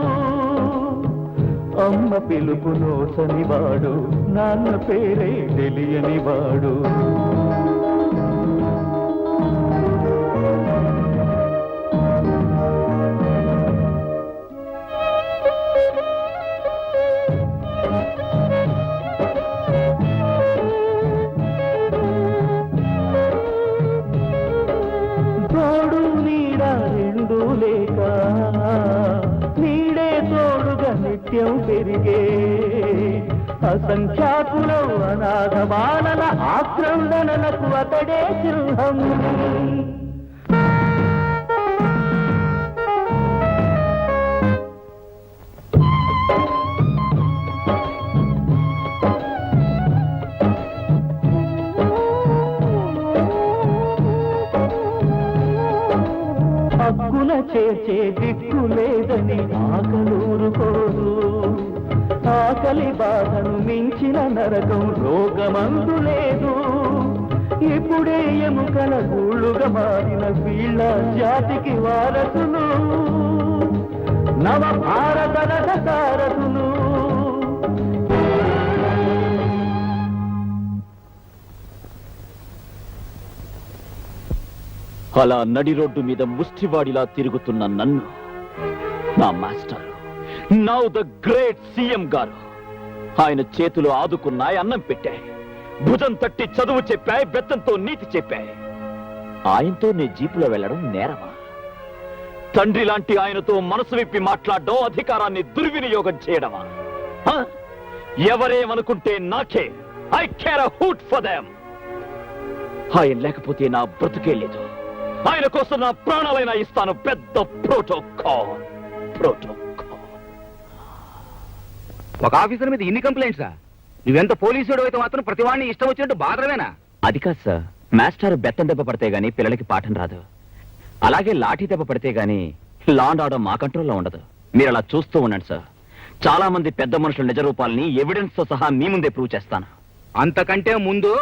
అమ్మ పిలుపు నోచని వాడు, నాన్న పేరే తెలియని వాడు. నిత్యం పెరిగే అసంఖ్యాకుల అనాథ బాలల ఆక్రందనలకు అతడే సింహం. హక్కున చేర్చే దిక్కు లేదని ఆకలూరుకోరు. ఆకలి బాధను మించిన నరకం రోగమందు లేదు. ఇప్పుడే ఎముకల గూళ్ళుగా మారిన వీళ్ళ జాతికి వారసులు, నవ భారత రథసారథులు. అలా నడి రోడ్డు మీద ముష్టివాడిలా తిరుగుతున్న నన్ను నా master, now the great CM గారు, ఆయన చేతులు ఆదుకున్నాయి, అన్నం పెట్టాయి, భుజం తట్టి చదువు చెప్పాయి, బెత్తంతో నీతి చెప్పాయి. ఆయనతో నే జీపులో వెళ్ళడం నేరమా? తండ్రి లాంటి ఆయనతో మనసు విప్పి మాట్లాడడం, అధికారాన్ని దుర్వినియోగం చేయడమా? ఎవరేమనుకుంటే నాకే, I care a hoot for them. ఆయన లేకపోతే నా బ్రతుకే లేదు. ఆయన కోసం నా ప్రాణాలైనా ఇస్తాను. పెద్ద ప్రోటోకాల్. ఒక ఆఫీసర్ మీద ఇన్ని కంప్లైంట్సా? నువ్వెంత పోలీసుడు అయితే మాత్రం ప్రతివాడిని ఇష్టం వచ్చినట్టు బాధరమేనా? అది కాదు సార్, మాస్టర్ బెత్తం దెబ్బ పడితే గానీ పిల్లలకి పాఠం రాదు. అలాగే లాఠీ దెబ్బ పడితే గానీ లా అండ్ ఆర్డర్ మా కంట్రోల్లో ఉండదు. మీరు అలా చూస్తూ ఉండండి సార్. చాలా మంది పెద్ద మనుషుల నిజ రూపాలని ఎవిడెన్స్ తో సహా మీ ముందే ప్రూవ్ చేస్తాను. అంతకంటే ముందు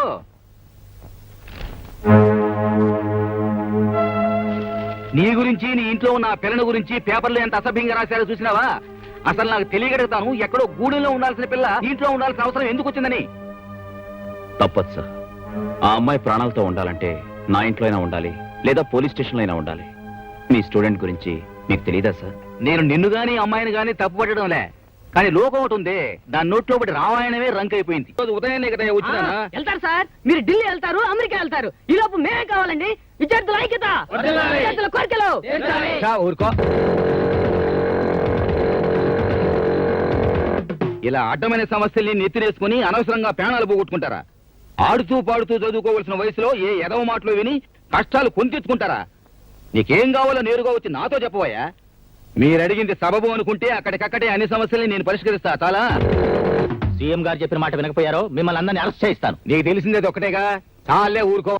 నీ గురించి, నీ ఇంట్లో ఉన్న పిల్లల గురించి పేపర్లో ఎంత అసభ్యంగా రాశారో చూసినావా? అసలు నాకు తెలియగలుగుతాను, ఎక్కడో గూడెంలో ఉండాల్సిన పిల్ల ఇంట్లో ఉండాల్సిన అవసరం ఎందుకు వచ్చిందని. తప్పదు సార్. ఆ అమ్మాయి ప్రాణాలతో ఉండాలంటే నా ఇంట్లో అయినా ఉండాలి, లేదా పోలీస్ స్టేషన్లో అయినా ఉండాలి. మీ స్టూడెంట్ గురించి మీకు తెలియదా సార్? నేను నిన్ను గాని అమ్మాయిని గాని తప్పు పట్టడంలే, కానీ లోకం ఒకటి ఉంది, దాని నోట్లో బట్టి రామాయణమే రంక్ అయిపోయింది. ఉదయాన్నే కదా వచ్చినా? వెళ్తారు సార్, మీరు ఢిల్లీ వెళ్తారు, అమెరికా వెళ్తారు. ఈ లోపు మేమే కావాలండి. విద్యార్థుల ఐక్యత, విద్యార్థుల కోరికలు. ఊరుకో. ఇలా అడ్డమైన సమస్యల్ని నెత్తినేసుకుని అనవసరంగా ప్రాణాలు పోగొట్టుకుంటారా? ఆడుతూ పాడుతూ చదువుకోవలసిన వయసులో ఏ ఎదవ మాటలు విని కష్టాలు కొంతెత్తుకుంటారా? నీకేం కావాలో నేరుగా వచ్చి నాతో చెప్పబోయా. మీరడిగింది సబబు అనుకుంటే అక్కడికక్కడే అన్ని సమస్యల్ని నేను పరిష్కరిస్తా. చాలా సీఎం గారు చెప్పిన మాట వినకపోయారో మిమ్మల్ని అందరినీ అరెస్ట్ చేయిస్తాను. నీకు తెలిసిందేది ఒకటేగా, చాలే ఊరుకో.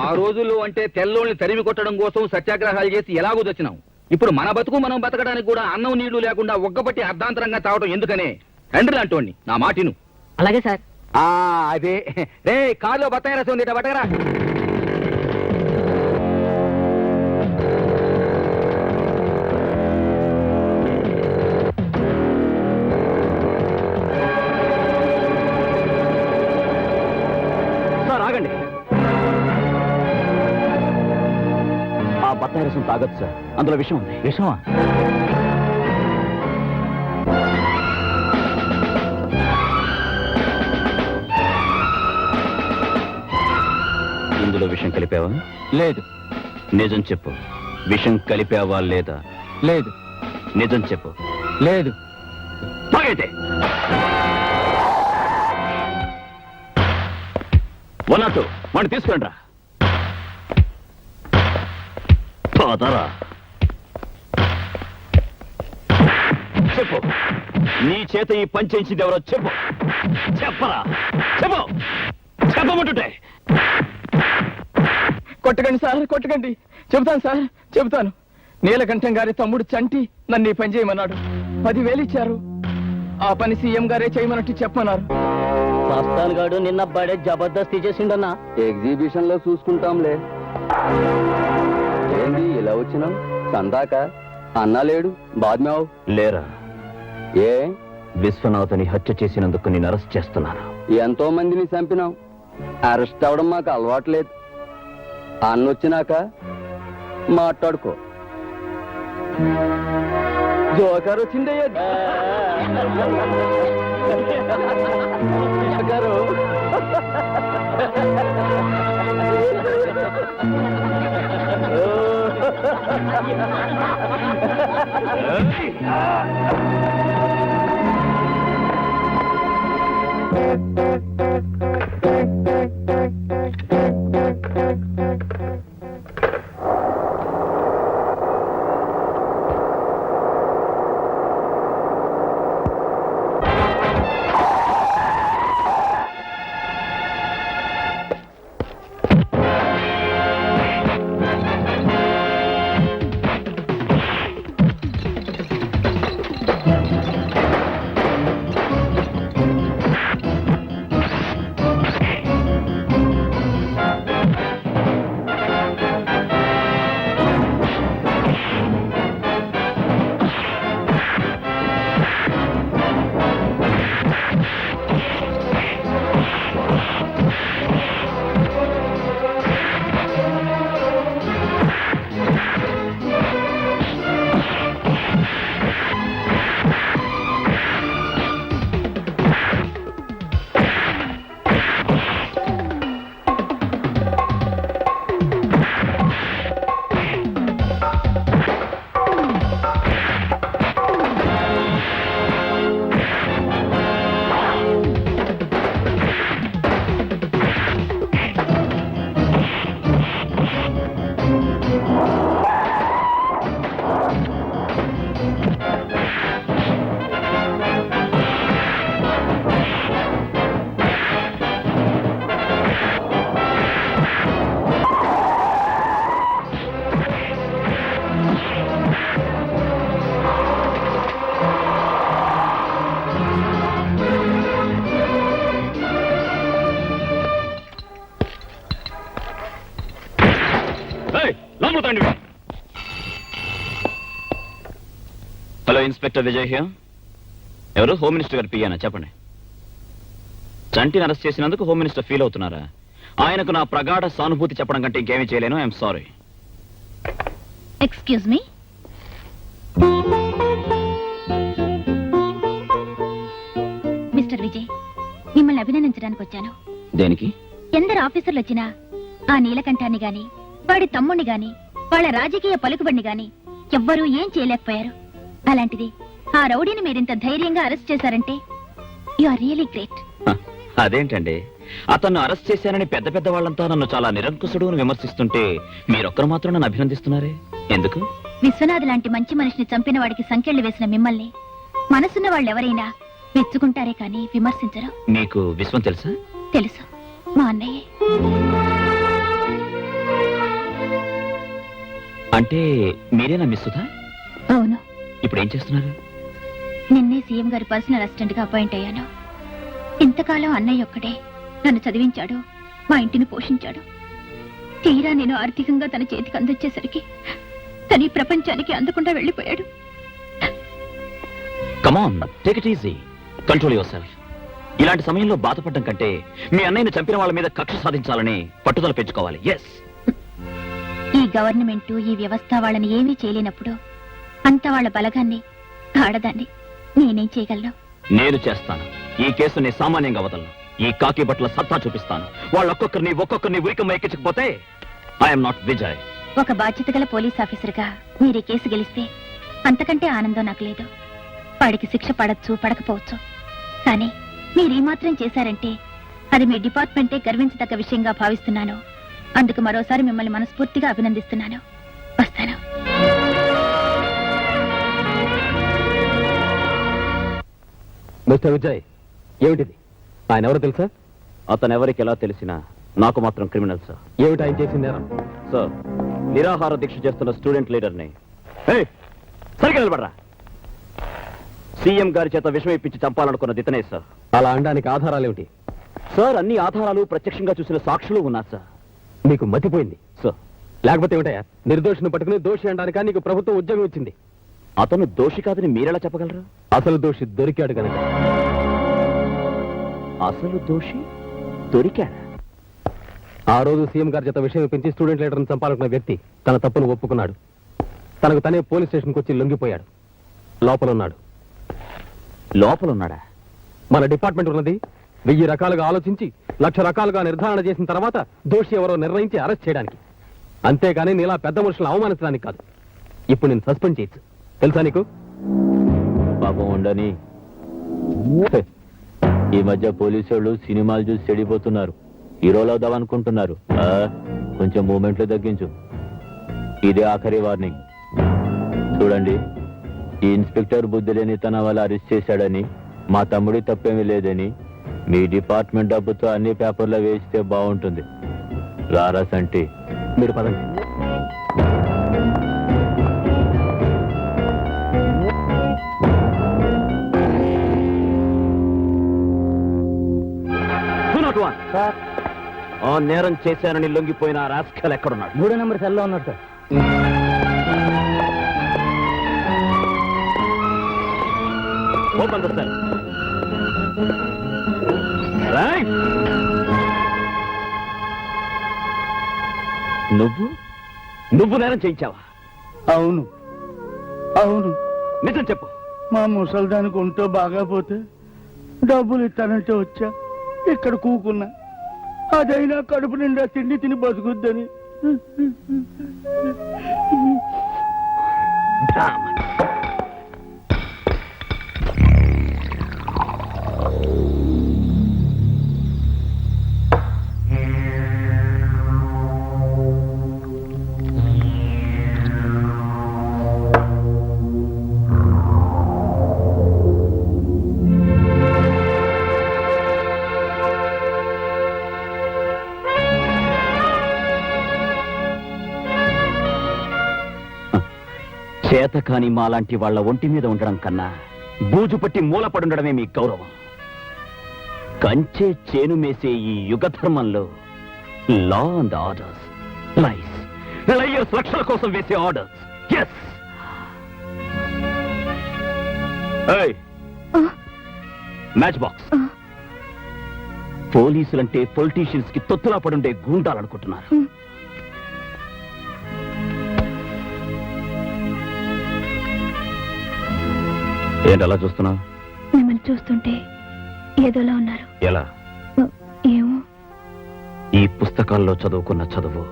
ఆ రోజుల్లో అంటే తెల్లోళ్ళని తరిమి కొట్టడం కోసం సత్యాగ్రహాలు చేసి ఎలాగూ తెచ్చినాం. ఇప్పుడు మన బతుకు మనం బతకడానికి కూడా అన్నం నీళ్లు లేకుండా ఒక్కబట్టి అర్ధాంతరంగా తావటం ఎందుకనే? తండ్రి అంటోండి, నా మాటిను. అలాగే సార్. అదే రే, కారులో బత్తాయి రసం ఉంది, బట్టగరా. సార్ ఆగండి. ఆ బత్తాయి రసం తాగొచ్చు సార్, అందులో విషయం ఉంది. విషమా? ఇందులో విషం కలిపావా? లేదు. నిజం చెప్పు, విషం కలిపావా లేదా? లేదు. నిజం చెప్పు. లేదు. తాగైతే 102 వాడిని తీసుకురండి రా. పదరా. చెప్పు, నీ చేత ఈ పని చేయించింది ఎవరో చెప్పు. చెప్పరా, చెప్పు, చెప్పమంటుంటే. కొట్టకండి సార్, కొట్టకండి. చెబుతాను సార్, చెబుతాను. నీలకంఠం గారి తమ్ముడు చంటి నన్ను ఈ పని చేయమన్నాడు. 10,000 ఇచ్చారు. ఆ పని సీఎం గారే చేయమన్నట్టు చెప్పమన్నారు. మస్తాన్ గాడు నిన్న బడే జబర్దస్తి చేసిండన్నా. ఎగ్జిబిషన్ లో చూసుకుంటాంలే. ఏంది ఇలా వచ్చినాం? సందాక అన్నా లేడు, బాద్మావు లేరా? ఏ విశ్వనాథని హత్య చేసినందుకు నేను అరెస్ట్ చేస్తున్నాను. ఎంతో మందిని చంపినాం. అరెస్ట్ అవడం మాకు అలవాట్లేదు. అన్నొచ్చినాక మాట్లాడుకో. జోకర్ వచ్చిందయ్యా. Joker. Hello, inspector Vijay here. ఎవరు? హోమ్ మినిస్టర్ గారు పియ్యానా? చెప్పండి. చంటిని అరెస్ట్ చేసినందుకు హోమ్ మినిస్టర్ ఫీల్ అవుతున్నారా? ఆయనకు నా ప్రగాఢ సానుభూతి చెప్పడం కంటే ఇంకేమీ చేయలేను. I'm sorry. Excuse me. Mister Vijay, మిమ్మల్ని అభినందించడానికి వచ్చాను. దేనికి? ఎందరు ఆఫీసర్లు వచ్చినా ఆ నీలకంఠాన్ని గాని, వాడి తమ్ముణ్ణి గాని, వాళ్ళ రాజకీయ పలుకుబడిని గాని ఎవ్వరూ ఏం చేయలేకపోయారు. అలాంటిది ఆ రౌడీని మీరింత ధైర్యంగా అరెస్ట్ చేశారంటే యు ఆర్ రియలీ గ్రేట్. అదేంటండి, అతన్ని అరెస్ట్ చేశానని పెద్ద పెద్ద వాళ్ళంతా నన్ను చాలా నిరంకుశుడు అని విమర్శిస్తుంటే మీరొక్కరు మాత్రం నన్ను అభినందిస్తున్నారే, ఎందుకు? విశ్వనాథ్ లాంటి మంచి మనిషిని చంపిన వాడికి సంకెళ్లు వేసిన మిమ్మల్ని మనసున్న వాళ్ళు ఎవరైనా మెచ్చుకుంటారే కానీ విమర్శించరు. మీకు విశ్వం తెలుసా? తెలుసు, మా అన్నయ్యే. అంటే మీరేనా మిస్ సుధా? అవును, ఇప్పుడు ఏం చేస్తున్నారు? నిన్నే సీఎం గారి పర్సనల్ అసిస్టెంట్ గా అపాయింట్ అయ్యాను. ఇంతకాలం అన్నయ్య ఒక్కడే నన్ను చదివించాడు, మా ఇంటిని పోషించాడు. తీరా నేను ఆర్థికంగా తన చేతికి అందొచ్చేసరికి తన ఈ ప్రపంచానికి అందకుండా వెళ్ళిపోయాడు. Come on, take it easy, control your self. ఇలాంటి సమయంలో బాధపడడం కంటే మీ అన్నయ్యను చంపిన వాళ్ళ మీద కక్ష సాధించాలని పట్టుదల పెంచుకోవాలి. ఎస్, ఈ గవర్నమెంట్ ఈ వ్యవస్థ వాళ్ళని ఏమీ చేయలేనప్పుడు అంత వాళ్ళ బలగాన్ని ఆడదాన్ని నేనేం చేయగలను? నేను చేస్తాను. ఈ కేసుని సామాన్యంగా వదలను. ఈ కాకి బట్టల సత్తా చూపిస్తాను. ఒక్కొక్కరిని ఉరికమ్మ ఎక్కించకపోతే ఐఎమ్ నాట్ విజయ్. ఒక బాధ్యత గల పోలీస్ ఆఫీసర్గా మీరు ఈ కేసు గెలిస్తే అంతకంటే ఆనందం నాకు లేదు. వాడికి శిక్ష పడచ్చు, పడకపోవచ్చు, కానీ మీరు ఈ మాత్రం చేశారంటే అది మీ డిపార్ట్మెంటే గర్వించదగ్గ విషయంగా భావిస్తున్నాను. అందుకు మరోసారి మిమ్మల్ని మనస్ఫూర్తిగా అభినందిస్తున్నాను. వస్తాను. మిస్టర్ విజయ్, ఏమిటిది? ఆయన ఎవరో తెలుసా? అతను ఎవరికి ఎలా తెలిసినా నాకు మాత్రం క్రిమినల్ సార్. ఏమిటి ఆయన చేసింది? సార్, నిరాహార దీక్ష చేస్తున్న స్టూడెంట్ లీడర్ని సరిగ్గా నిలబడరా, సీఎం గారి చేత విషం ఇప్పించి చంపాలనుకున్నది ఇతనే సార్. అలా అనడానికి ఆధారాలు ఏమిటి? సార్, అన్ని ఆధారాలు ప్రత్యక్షంగా చూసిన సాక్షులు ఉన్నారు సార్. నీకు మతిపోయింది సార్, లేకపోతే ఏమిటయా? నిర్దోషిని పట్టుకుని దోషి అనడానికా నీకు ప్రభుత్వం ఉద్యోగం ఇచ్చింది? అతను దోషి కాదని మీరెలా చెప్పగలరు? అసలు దోషి దొరికాడు కనుక. అసలు దోషి దొరికాడా? ఆ రోజు సీఎం గారి చేత విషయం ఇప్పించి స్టూడెంట్ లీడర్ని చంపాలనుకున్న వ్యక్తి తన తప్పును ఒప్పుకున్నాడు. తనకు తనే పోలీస్ స్టేషన్కి వచ్చి లొంగిపోయాడు. లోపలున్నాడు. లోపలున్నాడా? మన డిపార్ట్మెంట్ ఉన్నది 1000 రకాలుగా ఆలోచించి 1,00,000 రకాలుగా నిర్ధారణ చేసిన తర్వాత దోషి ఎవరో నిర్ణయించి అరెస్ట్ చేయడానికి, అంతేగాని నీలా పెద్ద మనుషులను అవమానించడానికి కాదు. ఇప్పుడు నేను సస్పెండ్ చేయొచ్చు, తెలుసా నీకు? పాపం ఉండని. ఈ మధ్య పోలీసు వాళ్ళు సినిమాలు చూసి చెడిపోతున్నారు. హీరోలు అవుదామనుకుంటున్నారు. కొంచెం మూమెంట్లు తగ్గించు. ఇదే ఆఖరి వార్నింగ్. చూడండి, ఈ ఇన్స్పెక్టర్ బుద్ధి లేని తన వల్ల అరెస్ట్ చేశాడని, మా తమ్ముడి తప్పేమీ లేదని మీ డిపార్ట్మెంట్ డబ్బుతో అన్ని పేపర్లో వేస్తే బాగుంటుంది. రారా సంటి, మీరు పదండి. ఆ నేరం చేశానని లొంగిపోయిన రాస్కల్ ఎక్కడున్నాడు? 3వ నెంబర్ సెల్లో ఉన్నాడు sir. Open the cell. Right. నువ్వు నేరం చేయించావా? అవును అవును, నిజం చెప్పు. మా ముసల్దానికి ఒంటో బాగాపోతే డబ్బులు ఇస్తానంటే వచ్చా, ఇక్కడ కూకున్నా. అదైనా కడుపు నిండా తిండి తిని బతుకుద్దని. చేత కాని మాలాంటి వాళ్ళ ఒంటి మీద ఉండడం కన్నా బూజు పట్టి మూలపడుండడమే మీ గౌరవం. కంచే చేను మేసే ఈ యుగ ధర్మంలో లా అండ్ ఆర్డర్స్, లయర్స్ లక్షల కోసం వేసే ఆర్డర్స్. Yes, match box. పోలీసులంటే పొలిటీషియన్స్ కి తొత్తులా పడుండే గూండాలనుకుంటున్నారు. ఏంటలా చూస్తున్నావు? మిమ్మల్ని చూస్తుంటే ఏదోలా ఉన్నారు. ఎలా? ఏమో. ఈ పుస్తకాల్లో చదువుకున్న చదువు,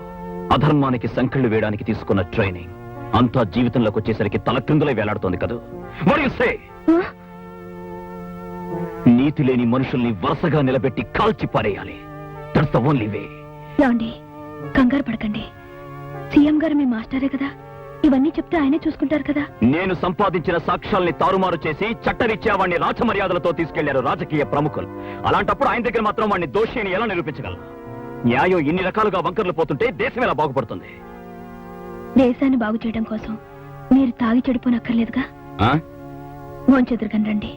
అధర్మానికి సంకెళ్ళు వేయడానికి తీసుకున్న ట్రైనింగ్ అంతా జీవితంలోకి వచ్చేసరికి తల క్రిందులే వేలాడుతోంది కదా. What do you say? నీతి లేని మనుషుల్ని వరుసగా నిలబెట్టి కాల్చి పారేయాలి. That's the only way. ఏమండి, కంగారు పడకండి. సీఎం గారు మీ మాస్టరే కదా, ఇవన్నీ చెప్తే ఆయనే చూసుకుంటారు కదా. నేను సంపాదించిన సాక్ష్యాల్ని తారుమారు చేసి చట్టరీత్యా వాడిని రాజమర్యాదలతో తీసుకెళ్లారు రాజకీయ ప్రముఖులు. అలాంటప్పుడు ఆయన దగ్గర మాత్రం వాడిని దోషి అని ఎలా నిరూపించగలరు? న్యాయం ఇన్ని రకాలుగా వంకర్లు పోతుంటే దేశం ఎలా బాగుపడుతుంది? దేశాన్ని బాగు చేయడం కోసం మీరు తాగి చెడిపోనక్కర్లేదుగా. భోంచెదురుగని రండి.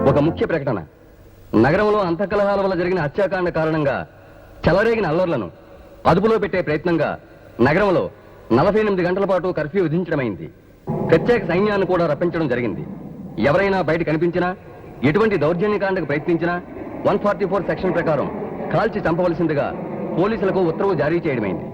ఒక ముఖ్య ప్రకటన. నగరంలో అంతఃకలహాల వల్ల జరిగిన హత్యాకాండ కారణంగా చెలరేగిన అల్లర్లను అదుపులో పెట్టే ప్రయత్నంగా నగరంలో 48 గంటల పాటు కర్ఫ్యూ విధించడమైంది. ప్రత్యేక సైన్యాన్ని కూడా రప్పించడం జరిగింది. ఎవరైనా బయట కనిపించినా, ఎటువంటి దౌర్జన్యకాండకు ప్రయత్నించినా 144 సెక్షన్ ప్రకారం కాల్చి చంపవలసిందిగా పోలీసులకు ఉత్తర్వు జారీ చేయడమైంది.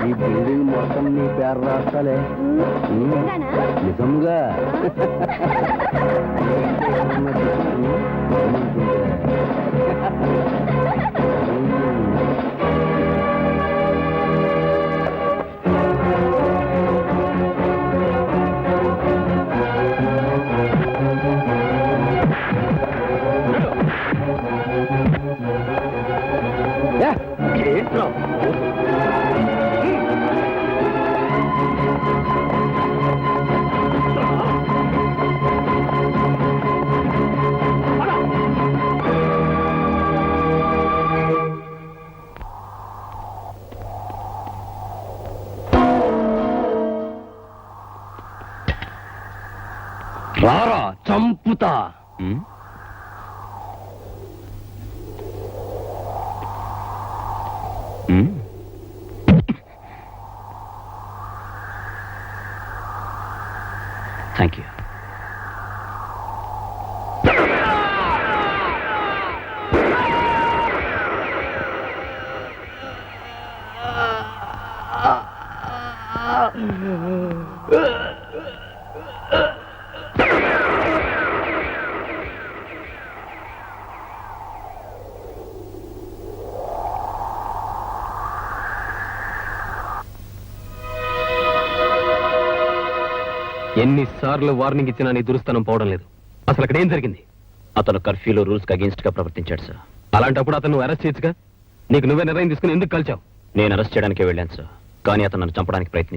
ఈ బిల్డింగ్ మొత్తం నీ పేరు రాస్తాలే. నిజంగా ఏంట్రా రారా చంపుతా. Thank you. ఎన్నిసార్లు వార్నింగ్ ఇచ్చినా నీ దురుస్తనం పోవడం లేదు. అసలు అక్కడ ఏం జరిగింది? అతను కర్ఫ్యూలో రూల్స్ కి అగేన్స్ట్ గా ప్రవర్తించాడు సార్. అలాంటప్పుడు అతను అరెస్ట్ చేయొచ్చుగా. నీకు నువ్వే నిర్ణయం తీసుకుని ఎందుకు కలిచావు? నేను అరెస్ట్ చేయడానికి వెళ్ళాను సార్, కానీ అతను నన్ను చంపడానికి ప్రయత్నించాడు.